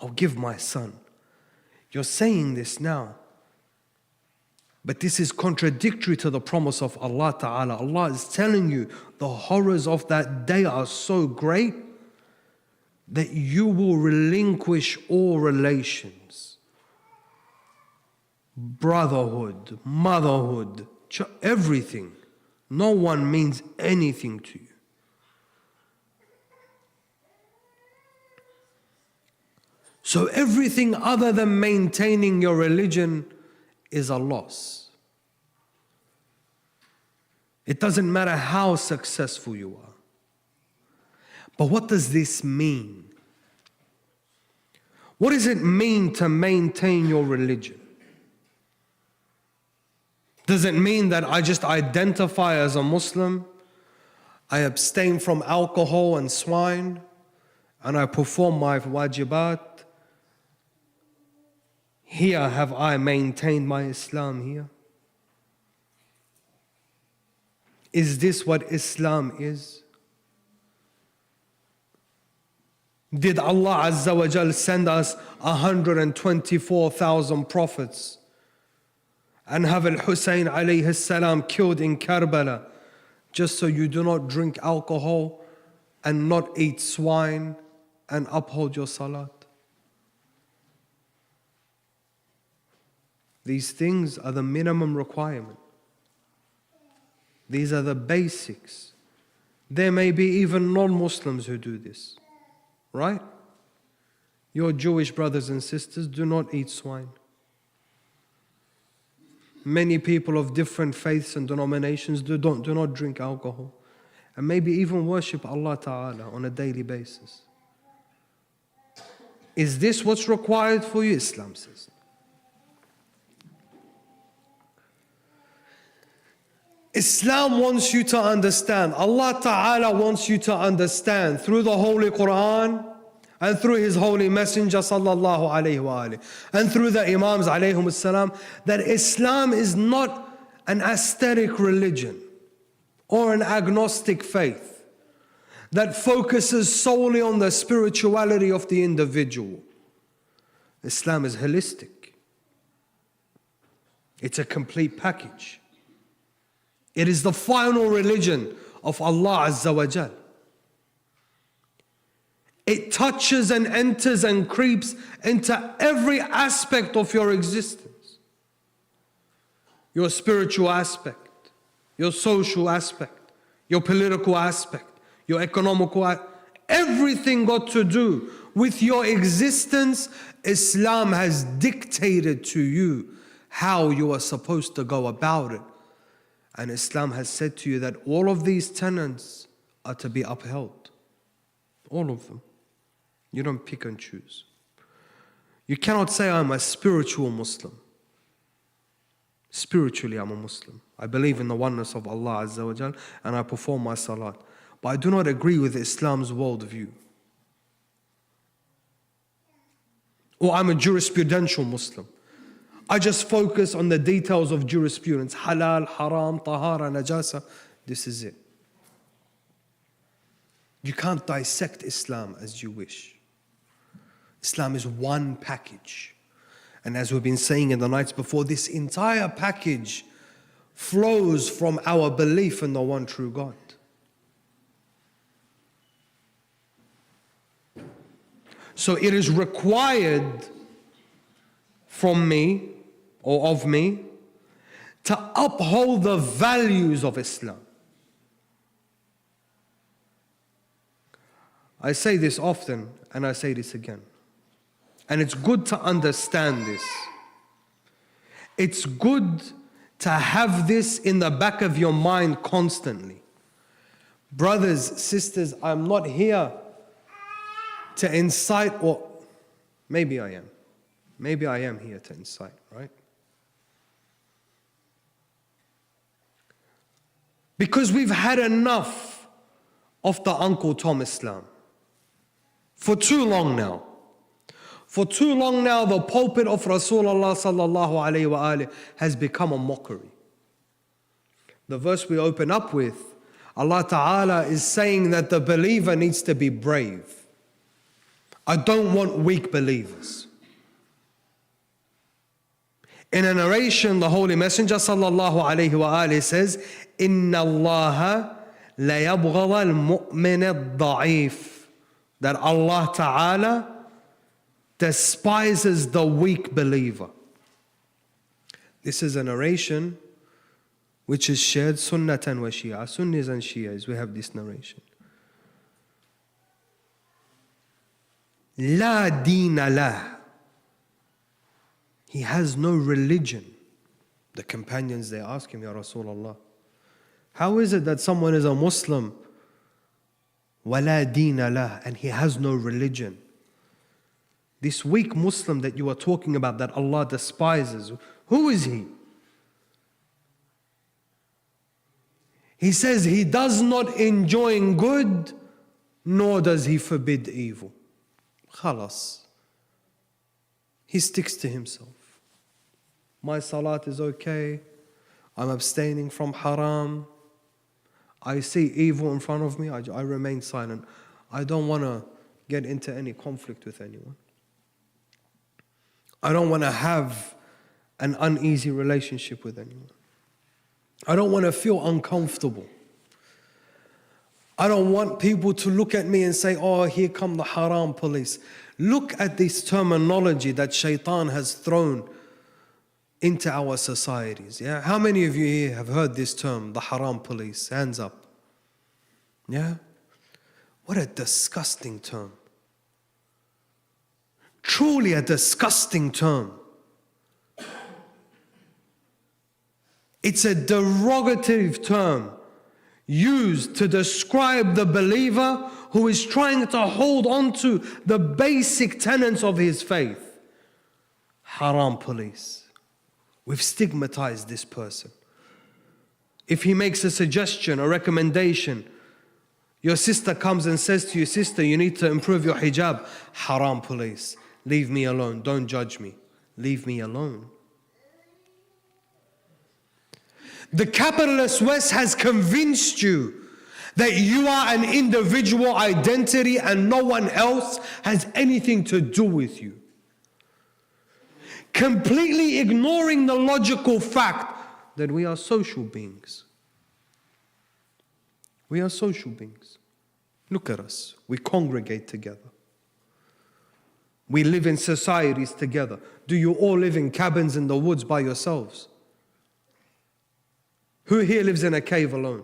I'll give my son." You're saying this now. But this is contradictory to the promise of Allah Ta'ala. Allah is telling you the horrors of that day are so great that you will relinquish all relations. Brotherhood, motherhood, everything. No one means anything to you. So everything other than maintaining your religion is a loss. It doesn't matter how successful you are. But what does this mean? What does it mean to maintain your religion? Does it mean that I just identify as a Muslim, I abstain from alcohol and swine, and I perform my wajibat? Here have I maintained my Islam here? Is this what Islam is? Did Allah Azza wa Jal send us 124,000 prophets and have Al-Hussein alayhi salam killed in Karbala just so you do not drink alcohol and not eat swine and uphold your salat? These things are the minimum requirement. These are the basics. There may be even non-Muslims who do this, right? Your Jewish brothers and sisters do not eat swine. Many people of different faiths and denominations do not drink alcohol, and maybe even worship Allah Ta'ala on a daily basis. Is this what's required for you? Islam says. Islam wants you to understand, Allah Ta'ala wants you to understand through the Holy Quran and through His Holy Messenger Sallallahu Alaihi Wasallam and through the Imams Alayhum Salam, that Islam is not an aesthetic religion or an agnostic faith that focuses solely on the spirituality of the individual. Islam is holistic. It's a complete package. It is the final religion of Allah Azza wa Jal. It touches and enters and creeps into every aspect of your existence. Your spiritual aspect, your social aspect, your political aspect, your economical aspect. Everything got to do with your existence, Islam has dictated to you how you are supposed to go about it. And Islam has said to you that all of these tenets are to be upheld. All of them. You don't pick and choose. You cannot say, "I'm a spiritual Muslim." Spiritually, I'm a Muslim. I believe in the oneness of Allah Azza wa Jal and I perform my salat. But I do not agree with Islam's worldview. Or I'm a jurisprudential Muslim. I just focus on the details of jurisprudence. Halal, haram, tahara, najasa. This is it. You can't dissect Islam as you wish. Islam is one package. And as we've been saying in the nights before, this entire package flows from our belief in the one true God. So it is required from me, or of me, to uphold the values of Islam. I say this often, and I say this again. And it's good to understand this. It's good to have this in the back of your mind constantly. Brothers, sisters, I'm not here to incite, or maybe I am. Maybe I am here to incite, right? Because we've had enough of the Uncle Tom Islam. For too long now. For too long now, the pulpit of Rasulullah sallallahu alayhi wa alayhi has become a mockery. The verse we open up with, Allah Ta'ala is saying that the believer needs to be brave. I don't want weak believers. In a narration, the Holy Messenger sallallahu alayhi wa alayhi says, إِنَّ اللَّهَ لَيَبْغَضَ الْمُؤْمِنَ الضَّعِيفِ, that Allah Ta'ala despises the weak believer. This is a narration which is shared sunnatan wa shia. Sunnis and Shias, we have this narration. La dina lah. He has no religion. The companions, they ask him, Ya Rasulullah, how is it that someone is a Muslim, wala dina lah, and he has no religion? This weak Muslim that you are talking about, that Allah despises, who is he? He says he does not enjoin good, nor does he forbid evil. Khalas. He sticks to himself. My salat is okay. I'm abstaining from haram. I see evil in front of me. I remain silent. I don't want to get into any conflict with anyone. I don't want to have an uneasy relationship with anyone. I don't want to feel uncomfortable. I don't want people to look at me and say, oh, here come the haram police. Look at this terminology that shaitan has thrown into our societies. Yeah? How many of you here have heard this term, the haram police? Hands up. Yeah? What a disgusting term. Truly a disgusting term. It's a derogative term used to describe the believer who is trying to hold on to the basic tenets of his faith. Haram police. We've stigmatized this person. If he makes a suggestion, a recommendation, your sister comes and says to you, sister, you need to improve your hijab. Haram police. Leave me alone. Don't judge me. Leave me alone. The capitalist West has convinced you that you are an individual identity and no one else has anything to do with you. Completely ignoring the logical fact that we are social beings. We are social beings. Look at us. We congregate together. We live in societies together. Do you all live in cabins in the woods by yourselves? Who here lives in a cave alone?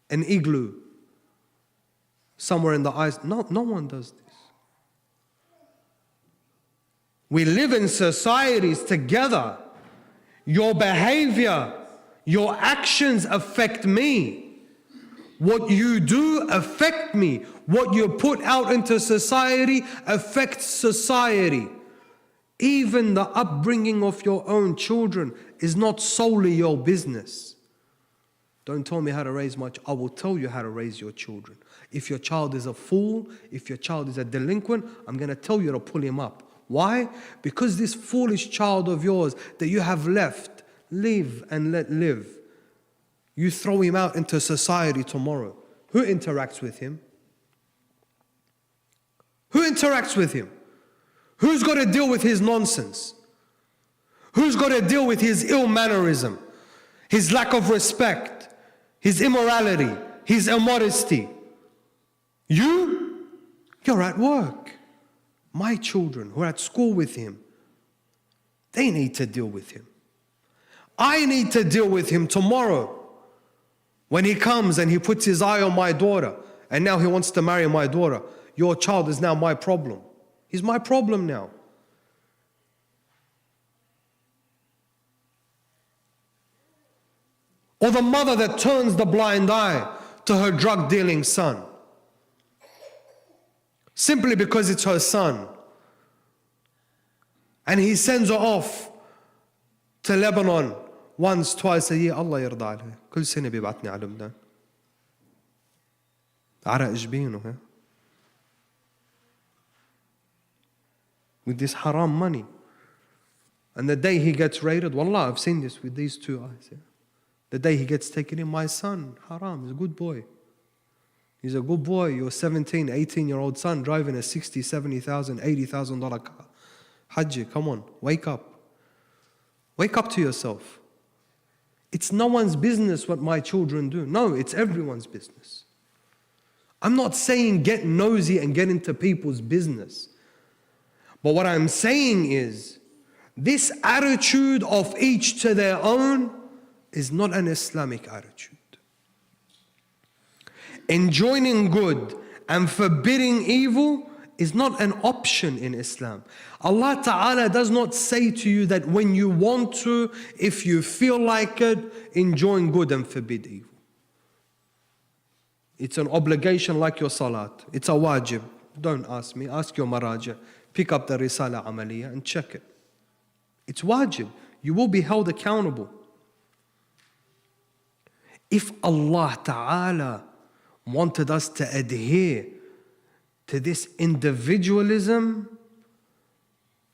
An igloo? Somewhere in the ice? No one does this. We live in societies together. Your behavior, your actions affect me. What you do affect me. What you put out into society affects society. Even the upbringing of your own children is not solely your business. Don't tell me how to raise my child. I will tell you how to raise your children. If your child is a fool, if your child is a delinquent, I'm going to tell you to pull him up. Why? Because this foolish child of yours that you have left, live and let live. You throw him out into society tomorrow. Who interacts with him? Who interacts with him? Who's got to deal with his nonsense? Who's got to deal with his ill mannerism, his lack of respect, his immorality, his immodesty? You? You're at work. My children who are at school with him, they need to deal with him. I need to deal with him tomorrow. When he comes and he puts his eye on my daughter, and now he wants to marry my daughter, your child is now my problem. He's my problem now. Or the mother that turns the blind eye to her drug dealing son. Simply because it's her son. And he sends her off to Lebanon once, twice a year. Allah يرضى عليه. كل سنة بيبعتني على لبنان. عرق جبينه. With this haram money. And the day he gets raided, wallah, I've seen this with these two eyes. The day he gets taken in, my son, haram, he's a good boy. He's a good boy. Your 17, 18-year-old son driving a $60,000, $70,000, $80,000 car. Hajji, come on, wake up. Wake up to yourself. It's no one's business what my children do. No, it's everyone's business. I'm not saying get nosy and get into people's business. But what I'm saying is, this attitude of each to their own is not an Islamic attitude. Enjoining good and forbidding evil is not an option in Islam. Allah Ta'ala does not say to you that when you want to, if you feel like it, enjoin good and forbid evil. It's an obligation like your salat. It's a wajib. Don't ask me, ask your maraja. Pick up the Risala Amaliya and check it. It's wajib. You will be held accountable. If Allah Ta'ala wanted us to adhere to this individualism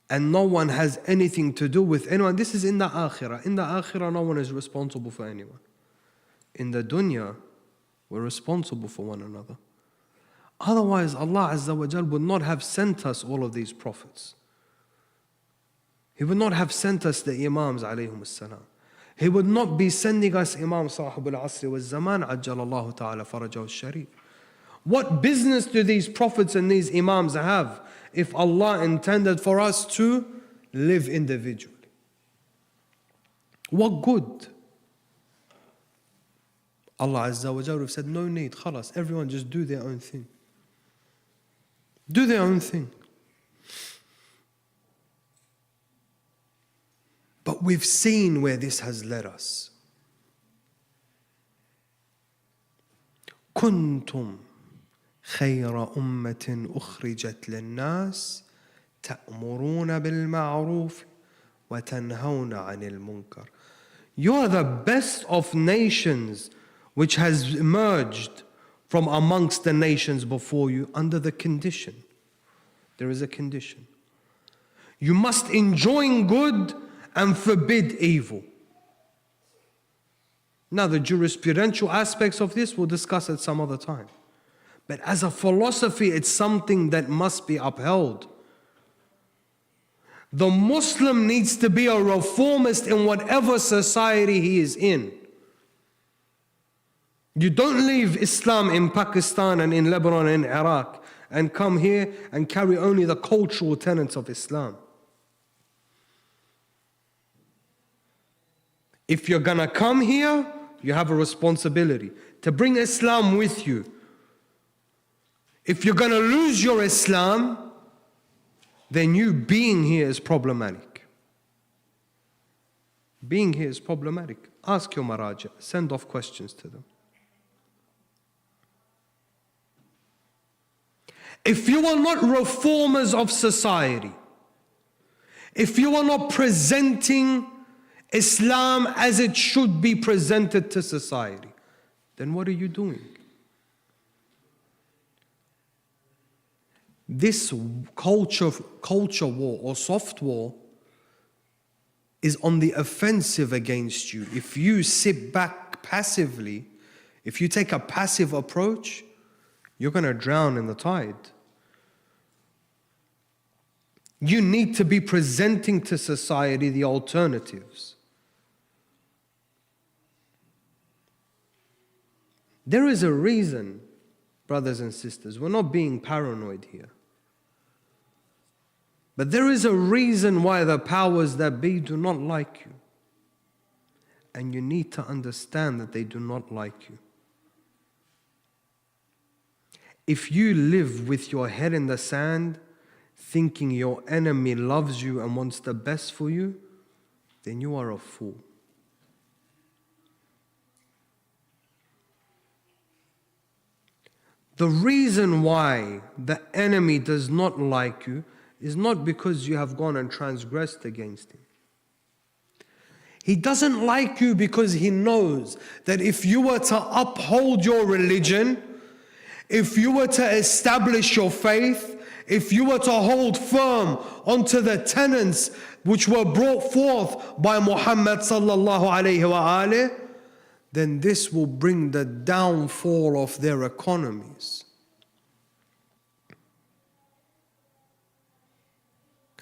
and no one has anything to do with anyone, this is in the akhirah. In the akhirah, no one is responsible for anyone. In the dunya, we're responsible for one another. Otherwise, Allah Azza wa Jal would not have sent us all of these prophets. He would not have sent us the Imams alayhim salam. He would not be sending us Imam Sahib al-Asri wal-Zaman ajjalallahu ta'ala farajahu al-Sharif. What business do these prophets and these Imams have if Allah intended for us to live individually? What good? Allah Azza wa Jalla said, no need, khalas, everyone just do their own thing. Do their own thing. But we've seen where this has led us. كنتم خير أمة أخرجت للناس تأمرون بالمعروف وتنهون عن المنكر. You are the best of nations which has emerged from amongst the nations before you under the condition. There is a condition. You must enjoin good and forbid evil. Now, the jurisprudential aspects of this we'll discuss at some other time. But as a philosophy, it's something that must be upheld. The Muslim needs to be a reformist in whatever society he is in. You don't leave Islam in Pakistan and in Lebanon and in Iraq and come here and carry only the cultural tenets of Islam. If you're gonna come here, you have a responsibility to bring Islam with you. If you're gonna lose your Islam, then you being here is problematic. Being here is problematic. Ask your maraja, send off questions to them. If you are not reformers of society, if you are not presenting Islam as it should be presented to society, then what are you doing? This culture war or soft war is on the offensive against you. If you sit back passively, if you take a passive approach, you're going to drown in the tide. You need to be presenting to society the alternatives. There is a reason, brothers and sisters, we're not being paranoid here. But there is a reason why the powers that be do not like you. And you need to understand that they do not like you. If you live with your head in the sand, thinking your enemy loves you and wants the best for you, then you are a fool. The reason why the enemy does not like you is not because you have gone and transgressed against him. He doesn't like you because he knows that if you were to uphold your religion, if you were to establish your faith, if you were to hold firm onto the tenets which were brought forth by Muhammad sallallahu alayhi wa alih, then this will bring the downfall of their economies.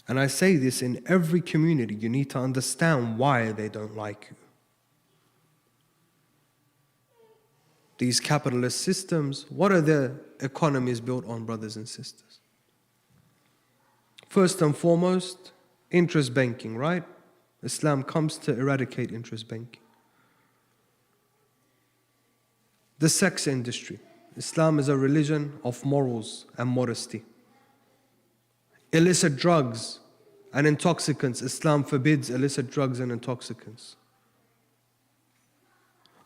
And I say this in every community, you need to understand why they don't like you. These capitalist systems, what are their economies built on, brothers and sisters? First and foremost, interest banking, right? Islam comes to eradicate interest banking. The sex industry. Islam is a religion of morals and modesty. Illicit drugs and intoxicants. Islam forbids illicit drugs and intoxicants.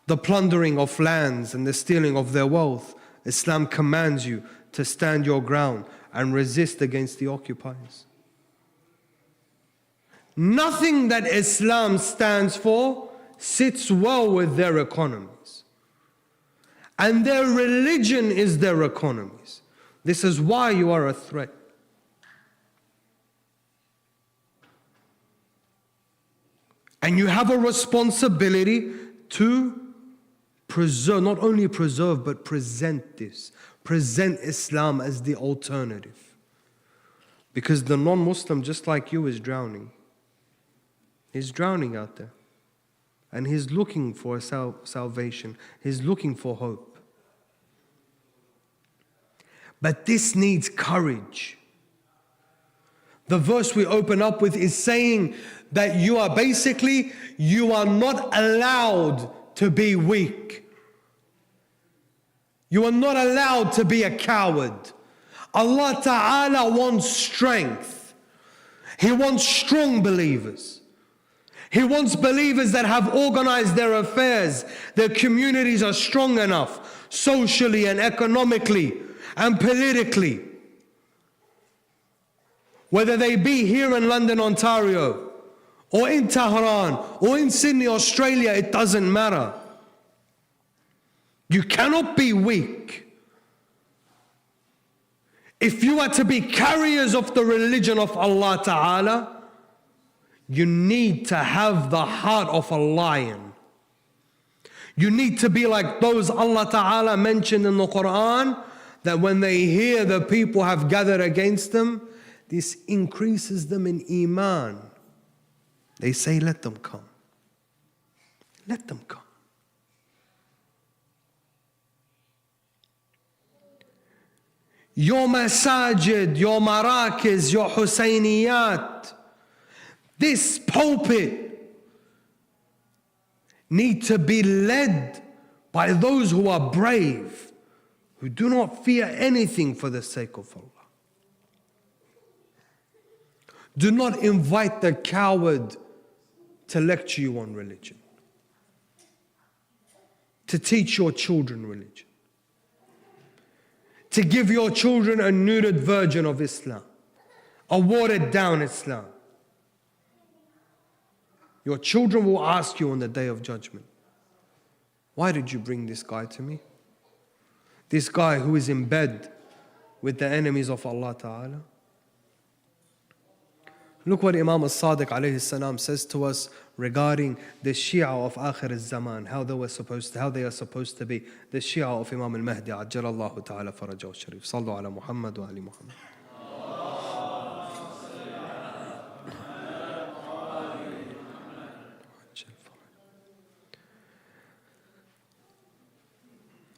The plundering of lands and the stealing of their wealth. Islam commands you to stand your ground and resist against the occupiers. Nothing that Islam stands for sits well with their economies. And their religion is their economies. This is why you are a threat. And you have a responsibility to preserve, not only preserve, but present this. Present Islam as the alternative. Because the non-Muslim, just like you, is drowning. He's drowning out there. And he's looking for salvation. He's looking for hope. But this needs courage. The verse we open up with is saying that you are not allowed to be weak. You are not allowed to be a coward. Allah Ta'ala wants strength. He wants strong believers. He wants believers that have organized their affairs. Their communities are strong enough, socially and economically and politically. Whether they be here in London, Ontario, or in Tehran, or in Sydney, Australia, it doesn't matter. You cannot be weak. If you are to be carriers of the religion of Allah Ta'ala, you need to have the heart of a lion. You need to be like those Allah Ta'ala mentioned in the Quran, that when they hear the people have gathered against them, this increases them in iman. They say, let them come. Let them come. Your masajid, your marakiz, your Husayniyat, this pulpit need to be led by those who are brave, who do not fear anything for the sake of Allah. Do not invite the coward to lecture you on religion, to teach your children religion, to give your children a neutered version of Islam, a watered down Islam. Your children will ask you on the Day of Judgment, why did you bring this guy to me? This guy who is in bed with the enemies of Allah Ta'ala. Look what Imam al-Sadiq alayhi salam says to us regarding the Shia of Akhir al-Zaman, how they are supposed to be. The Shia of Imam al-Mahdi, ajjalallahu ta'ala farajahu sharif. Sallu ala Muhammad wa ali Muhammad.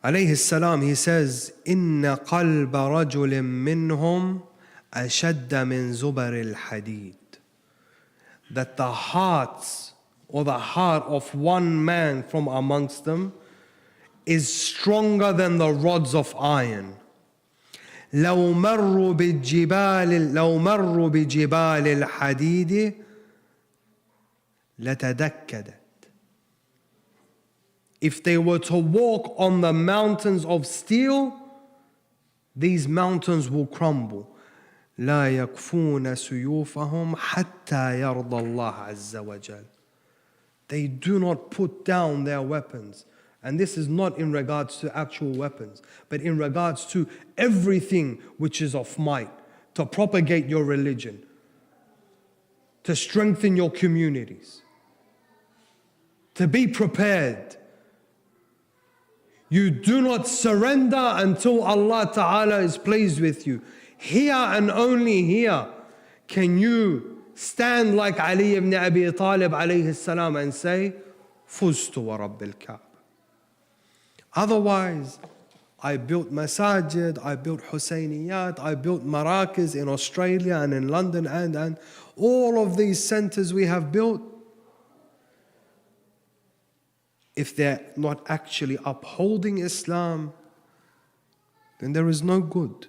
Alayhi salam, he says, Inna qalba rajulin minhum ashadda min zubar al-hadid. That the hearts, or the heart of one man from amongst them, is stronger than the rods of iron. لو مروا بجبال الحديد لتدكدت. If they were to walk on the mountains of steel, these mountains will crumble. لا يكفون سيوفهم حتى يرضى الله عز وجل. They do not put down their weapons. And this is not in regards to actual weapons, but in regards to everything which is of might, to propagate your religion, to strengthen your communities, to be prepared. You do not surrender until Allah Ta'ala is pleased with you. Here and only here can you stand like Ali ibn Abi Talib alayhi salam and say, Fuztu wa Rabbil Kaaba. Otherwise, I built masajid, I built Husayniyat, I built Maracas in Australia and in London and all of these centers we have built. If they're not actually upholding Islam, then there is no good.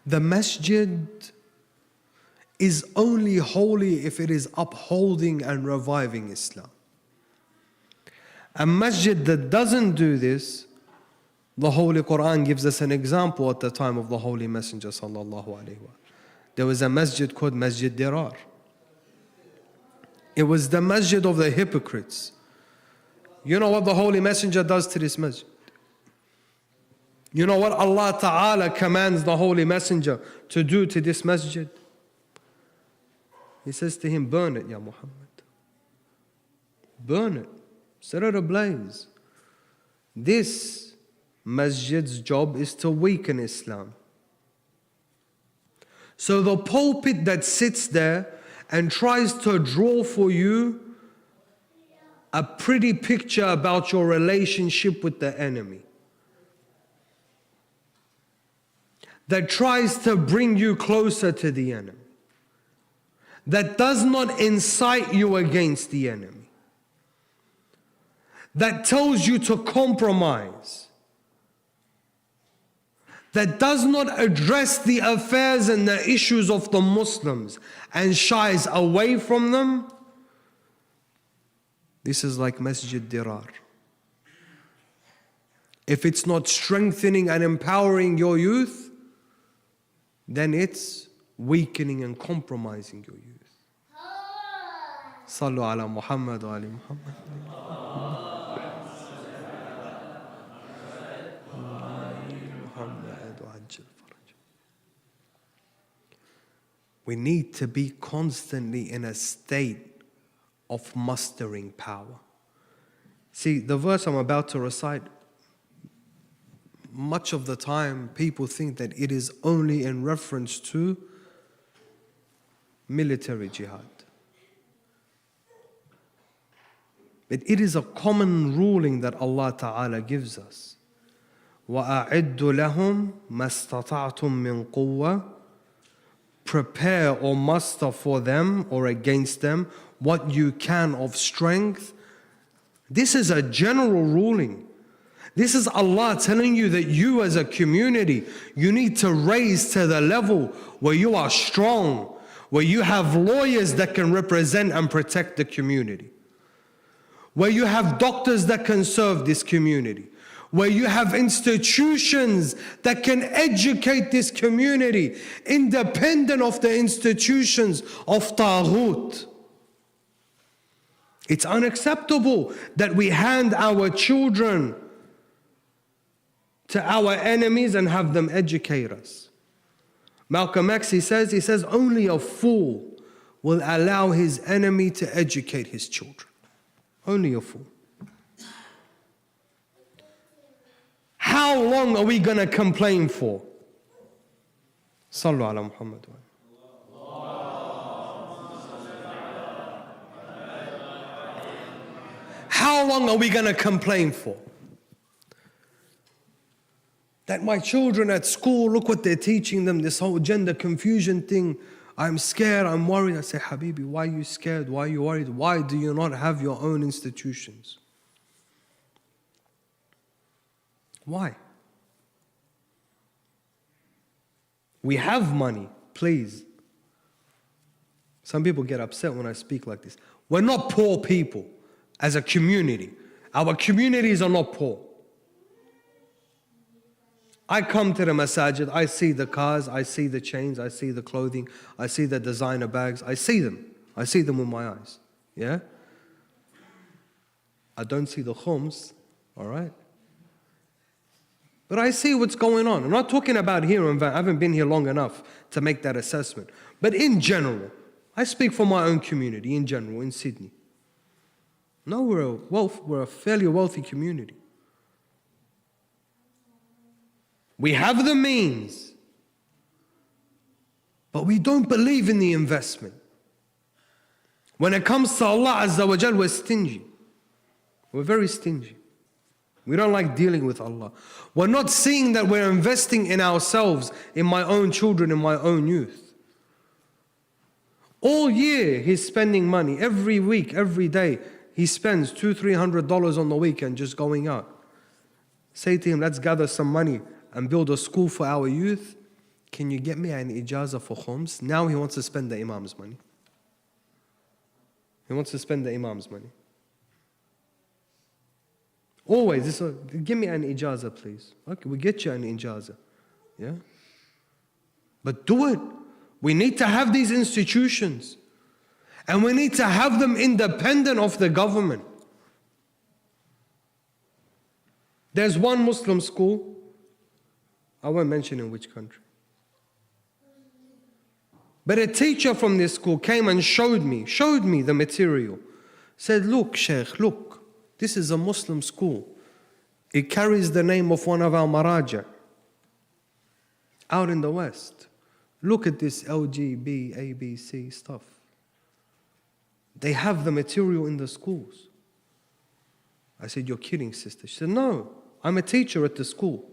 The masjid is only holy if it is upholding and reviving Islam. A masjid that doesn't do this, the Holy Quran gives us an example at the time of the Holy Messenger sallallahu alaihi wasallam. There was a masjid called Masjid Dirar. It was the masjid of the hypocrites. You know what the Holy Messenger does to this masjid? You know what Allah Ta'ala commands the Holy Messenger to do to this masjid? He says to him, burn it, Ya Muhammad. Burn it. Set it ablaze. This masjid's job is to weaken Islam. So the pulpit that sits there and tries to draw for you a pretty picture about your relationship with the enemy, that tries to bring you closer to the enemy, that does not incite you against the enemy, that tells you to compromise, that does not address the affairs and the issues of the Muslims and shies away from them, this is like Masjid Dirar. If it's not strengthening and empowering your youth, then it's weakening and compromising your youth. Sallu ala Muhammad wa ali Muhammad. We need to be constantly in a state of mustering power. See, the verse I'm about to recite, much of the time people think that it is only in reference to military jihad. But it is a common ruling that Allah Ta'ala gives us. وَأَعِدُّ لَهُمْ مَا اسْتَطَعْتُم مِّن قُوَّةٍ. Prepare or muster for them or against them what you can of strength. This is a general ruling. This is Allah telling you that you as a community, you need to raise to the level where you are strong, where you have lawyers that can represent and protect the community, where you have doctors that can serve this community, where you have institutions that can educate this community, independent of the institutions of Taghut. It's unacceptable that we hand our children to our enemies and have them educate us. Malcolm X, he says, only a fool will allow his enemy to educate his children. Only a fool. How long are we going to complain for? Sallu ala Muhammad. How long are we going to complain for? That my children at school, look what they're teaching them, this whole gender confusion thing. I'm scared, I'm worried. I say, Habibi, why are you scared? Why are you worried? Why do you not have your own institutions? Why? We have money, please. Some people get upset when I speak like this. We're not poor people as a community. Our communities are not poor. I come to the masajid, I see the cars, I see the chains, I see the clothing, I see the designer bags, I see them. I see them with my eyes. Yeah? I don't see the khums, all right? But I see what's going on. I'm not talking about here in Van. I haven't been here long enough to make that assessment. But in general, I speak for my own community, in general, in Sydney. No, we're a fairly wealthy community. We have the means, but we don't believe in the investment. When it comes to Allah Azza wa Jal, we're stingy. We're very stingy. We don't like dealing with Allah. We're not seeing that we're investing in ourselves, in my own children, in my own youth. All year he's spending money. Every week, every day, he spends $200-300 on the weekend just going out. Say to him, let's gather some money and build a school for our youth. Can you get me an ijazah for khums? Now he wants to spend the imam's money. He wants to spend the imam's money. Always, give me an ijazah, please. Okay, we'll get you an ijazah. Yeah? But do it. We need to have these institutions. And we need to have them independent of the government. There's one Muslim school, I won't mention in which country. But a teacher from this school came and showed me the material. Said, look, Shaikh, look, this is a Muslim school. It carries the name of one of our maraja out in the West. Look at this LGB, ABC stuff. They have the material in the schools. I said, you're kidding, sister. She said, no, I'm a teacher at the school.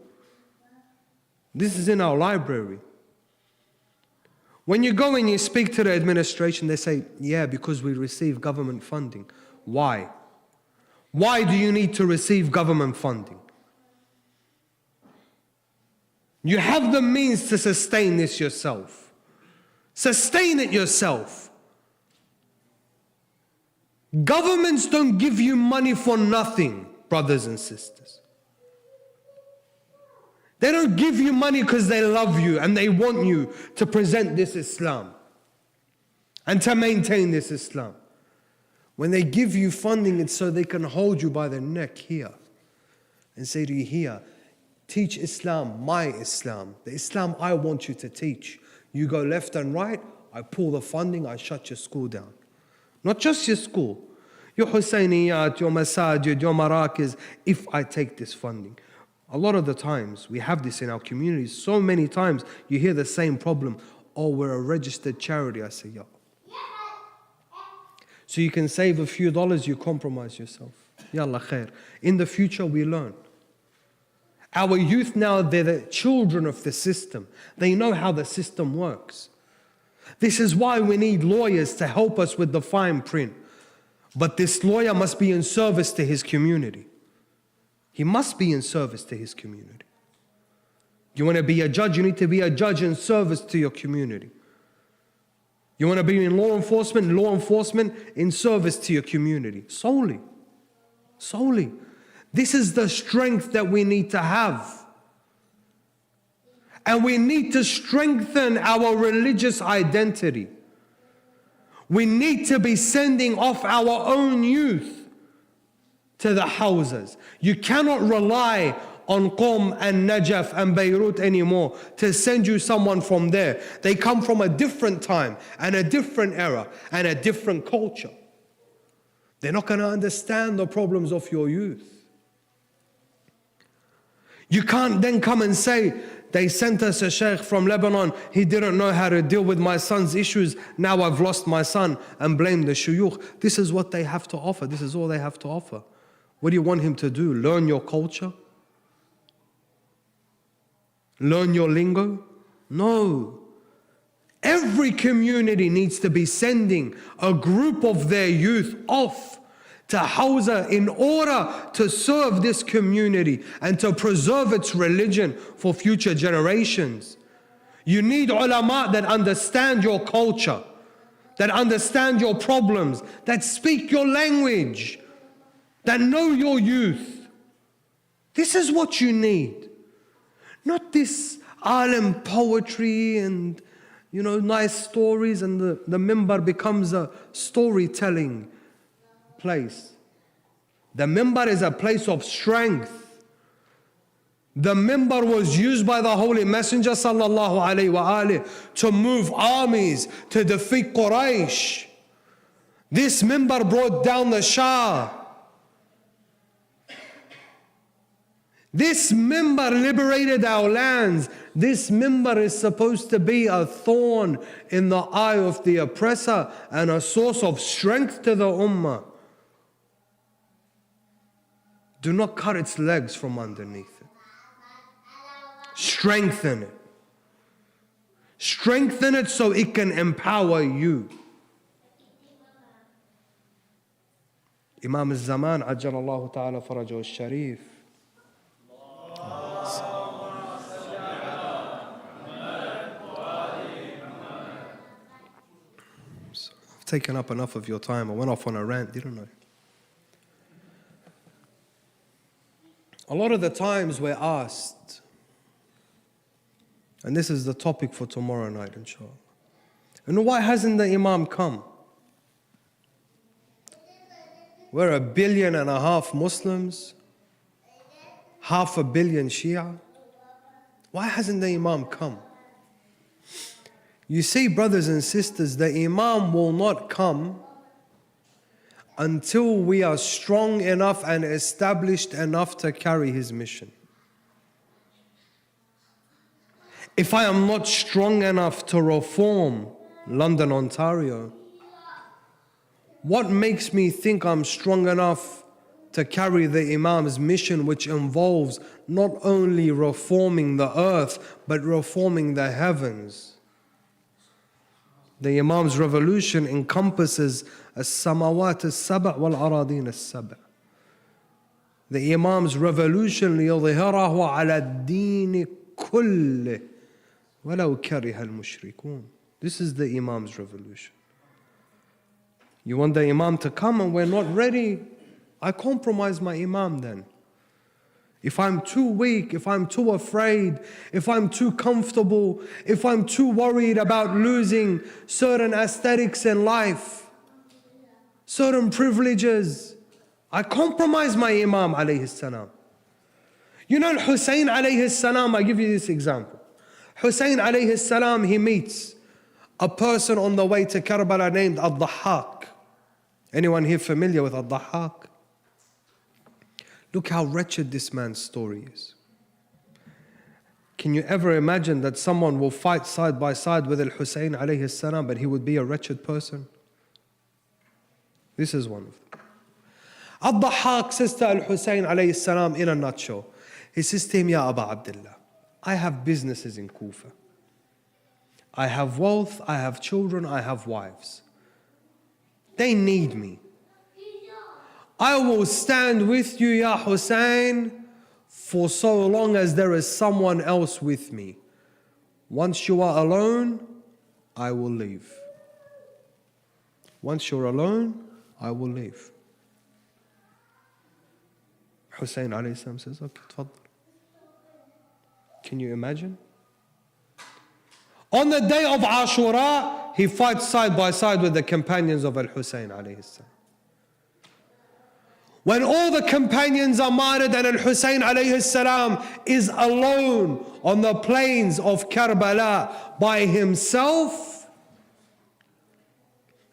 This is in our library. When you go and you speak to the administration, they say, yeah, because we receive government funding. Why? Why do you need to receive government funding? You have the means to sustain this yourself. Sustain it yourself. Governments don't give you money for nothing, brothers and sisters. They don't give you money because they love you and they want you to present this Islam and to maintain this Islam. When they give you funding, it's so they can hold you by the neck here and say to you, here, teach Islam, my Islam, the Islam I want you to teach. You go left and right, I pull the funding, I shut your school down. Not just your school, your Husayniyat, your Masajid, your Marakiz, if I take this funding. A lot of the times, we have this in our communities. So many times, you hear the same problem. Oh, we're a registered charity. I say, yeah. So you can save a few dollars, you compromise yourself. Yallah khair. In the future, we learn. Our youth now, they're the children of the system. They know how the system works. This is why we need lawyers to help us with the fine print. But this lawyer must be in service to his community. He must be in service to his community. You want to be a judge, you need to be a judge in service to your community. You want to be in law enforcement in service to your community. Solely. Solely. This is the strength that we need to have. And we need to strengthen our religious identity. We need to be sending off our own youth to the houses. You cannot rely on Qom and Najaf and Beirut anymore to send you someone from there. They come from a different time and a different era and a different culture. They're not going to understand the problems of your youth. You can't then come and say, they sent us a sheikh from Lebanon, he didn't know how to deal with my son's issues, now I've lost my son, and blame the shuyukh. This is what they have to offer. This is all they have to offer. What do you want him to do? Learn your culture? Learn your lingo? No. Every community needs to be sending a group of their youth off to Hawza in order to serve this community and to preserve its religion for future generations. You need ulama that understand your culture, that understand your problems, that speak your language, that know your youth. This is what you need. Not this alim poetry and, nice stories, and the minbar becomes a storytelling place. The minbar is a place of strength. The minbar was used by the Holy Messenger sallallahu alaihi wasallam to move armies, to defeat Quraysh. This minbar brought down the Shah. This minbar liberated our lands. This minbar is supposed to be a thorn in the eye of the oppressor and a source of strength to the ummah. Do not cut its legs from underneath it. Strengthen it. Strengthen it so it can empower you. Imam al-Zaman, Ajjalallahu ta'ala farajahu al-Sharif. I've taken up enough of your time. I went off on a rant, didn't I? A lot of the times we're asked, and this is the topic for tomorrow night, inshallah. Why hasn't the Imam come? We're 1.5 billion Muslims, 500 million Shia. Why hasn't the Imam come? You see, brothers and sisters, the Imam will not come until we are strong enough and established enough to carry his mission. If I am not strong enough to reform London, Ontario, what makes me think I'm strong enough to carry the Imam's mission, which involves not only reforming the earth, but reforming the heavens? The Imam's revolution encompasses as-samawat as-sab' wal-aradin as-sab'. The Imam's revolution ليظهره على الدين كله ولو كره المشركون. This is the Imam's revolution. You want the Imam to come and we're not ready? I compromise my Imam then. If I'm too weak, if I'm too afraid, if I'm too comfortable, if I'm too worried about losing certain aesthetics in life, certain privileges, I compromise my Imam alayhi salam. You know Hussein alayhi salam, I give you this example. Hussein alayhi salam, he meets a person on the way to Karbala named Al-Dhahhak. Anyone here familiar with Al-Dhahhak? Look how wretched this man's story is. Can you ever imagine that someone will fight side by side with Al-Hussein alayhi salam, but he would be a wretched person? This is one of them. Al-Dhahhak says to Al-Hussein alayhi salam in a nutshell, he says to him, Ya Aba Abdullah, I have businesses in Kufa. I have wealth, I have children, I have wives. They need me. I will stand with you, Ya Hussein, for so long as there is someone else with me. Once you are alone, I will leave. Once you're alone, I will leave. Hussein alayhi salam says, okay, tfaddal. Can you imagine? On the day of Ashura, he fights side by side with the companions of Al-Hussein alayhi salam. When all the companions are martyred and Al-Hussein alayhi salam is alone on the plains of Karbala by himself,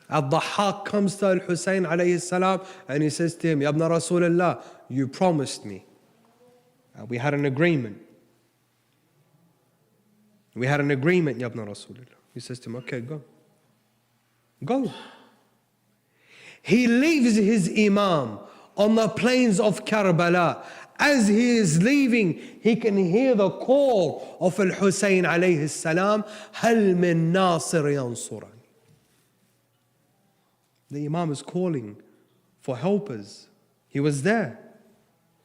Al-Dhahhak comes to Al-Hussein alayhi salam and he says to him, Ya ibn Rasulullah, you promised me. We had an agreement. We had an agreement, Ya ibn Rasulullah. He says to him, okay, go. Go. He leaves his Imam on the plains of Karbala. As he is leaving, he can hear the call of Al-Hussein alayhi salam, هَلْ مِن نَاصِرٍ يَنصُرَنِي. The Imam is calling for helpers. He was there.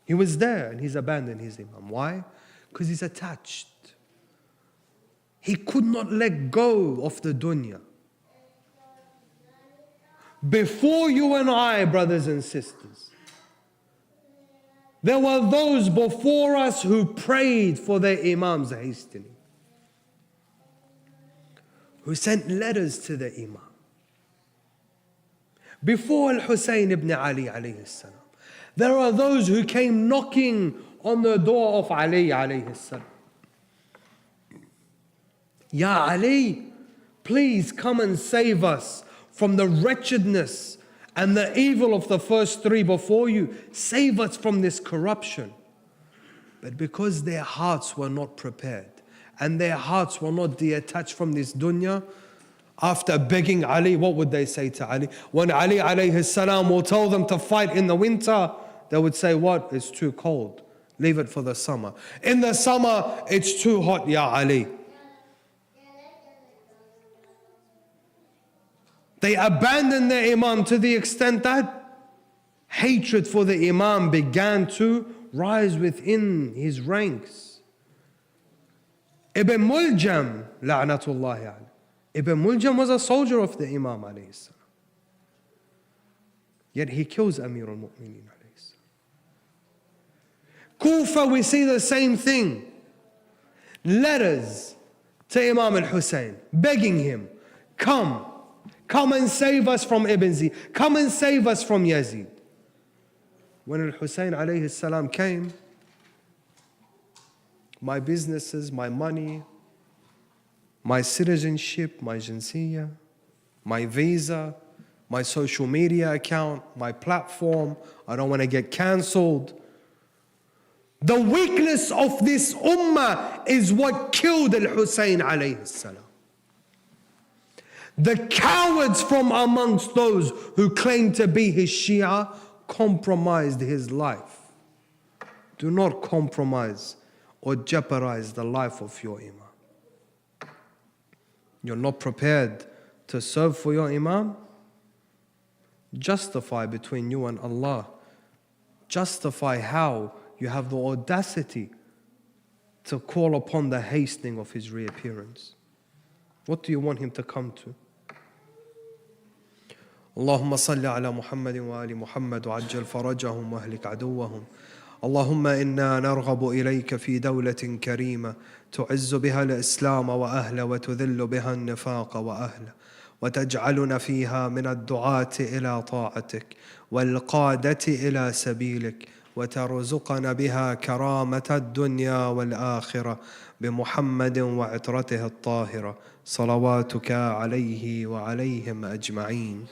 He was there and he's abandoned his Imam. Why? Because he's attached. He could not let go of the dunya. Before you and I, brothers and sisters, There were those before us who prayed for their imams hastily, who sent letters to the imam. Before Al-Hussein ibn Ali alayhi salam, there are those who came knocking on the door of Ali alayhi salam. Ya Ali, please come and save us from the wretchedness and the evil of the first three before you. Save us from this corruption. But because their hearts were not prepared and their hearts were not detached from this dunya, after begging Ali, what would they say to Ali? When Ali alayhi salam will tell them to fight in the winter, they would say, what? It's too cold. Leave it for the summer. In the summer, it's too hot, Ya Ali. They abandoned their imam to the extent that hatred for the imam began to rise within his ranks. Ibn Muljam, la'natullahi alayhi. Ibn Muljam was a soldier of the imam alayhi salam. Yet he kills Amir al-Mu'mineen alayhi salam. Kufa, we see the same thing. Letters to Imam al-Hussein, begging him, come and save us from Ibn Ziyad. Come and save us from Yazid. When Al-Hussein alayhi salam came, my businesses, my money, my citizenship, my jinsiyah, my visa, my social media account, my platform, I don't want to get cancelled. The weakness of this ummah is what killed Al-Hussein alayhi salam. The cowards from amongst those who claim to be his Shia compromised his life. Do not compromise or jeopardize the life of your imam. You're not prepared to serve for your imam? Justify between you and Allah. Justify how you have the audacity to call upon the hastening of his reappearance. What do you want him to come to? اللهم صل على محمد وآل محمد وعجل فرجهم واهلك عدوهم. اللهم إنا نرغب إليك في دولة كريمة تعز بها الإسلام وأهله وتذل بها النفاق وأهله، وتجعلنا فيها من الدعاة إلى طاعتك والقادة إلى سبيلك، وترزقنا بها كرامة الدنيا والآخرة بمحمد وعترته الطاهرة صلواتك عليه وعليهم أجمعين.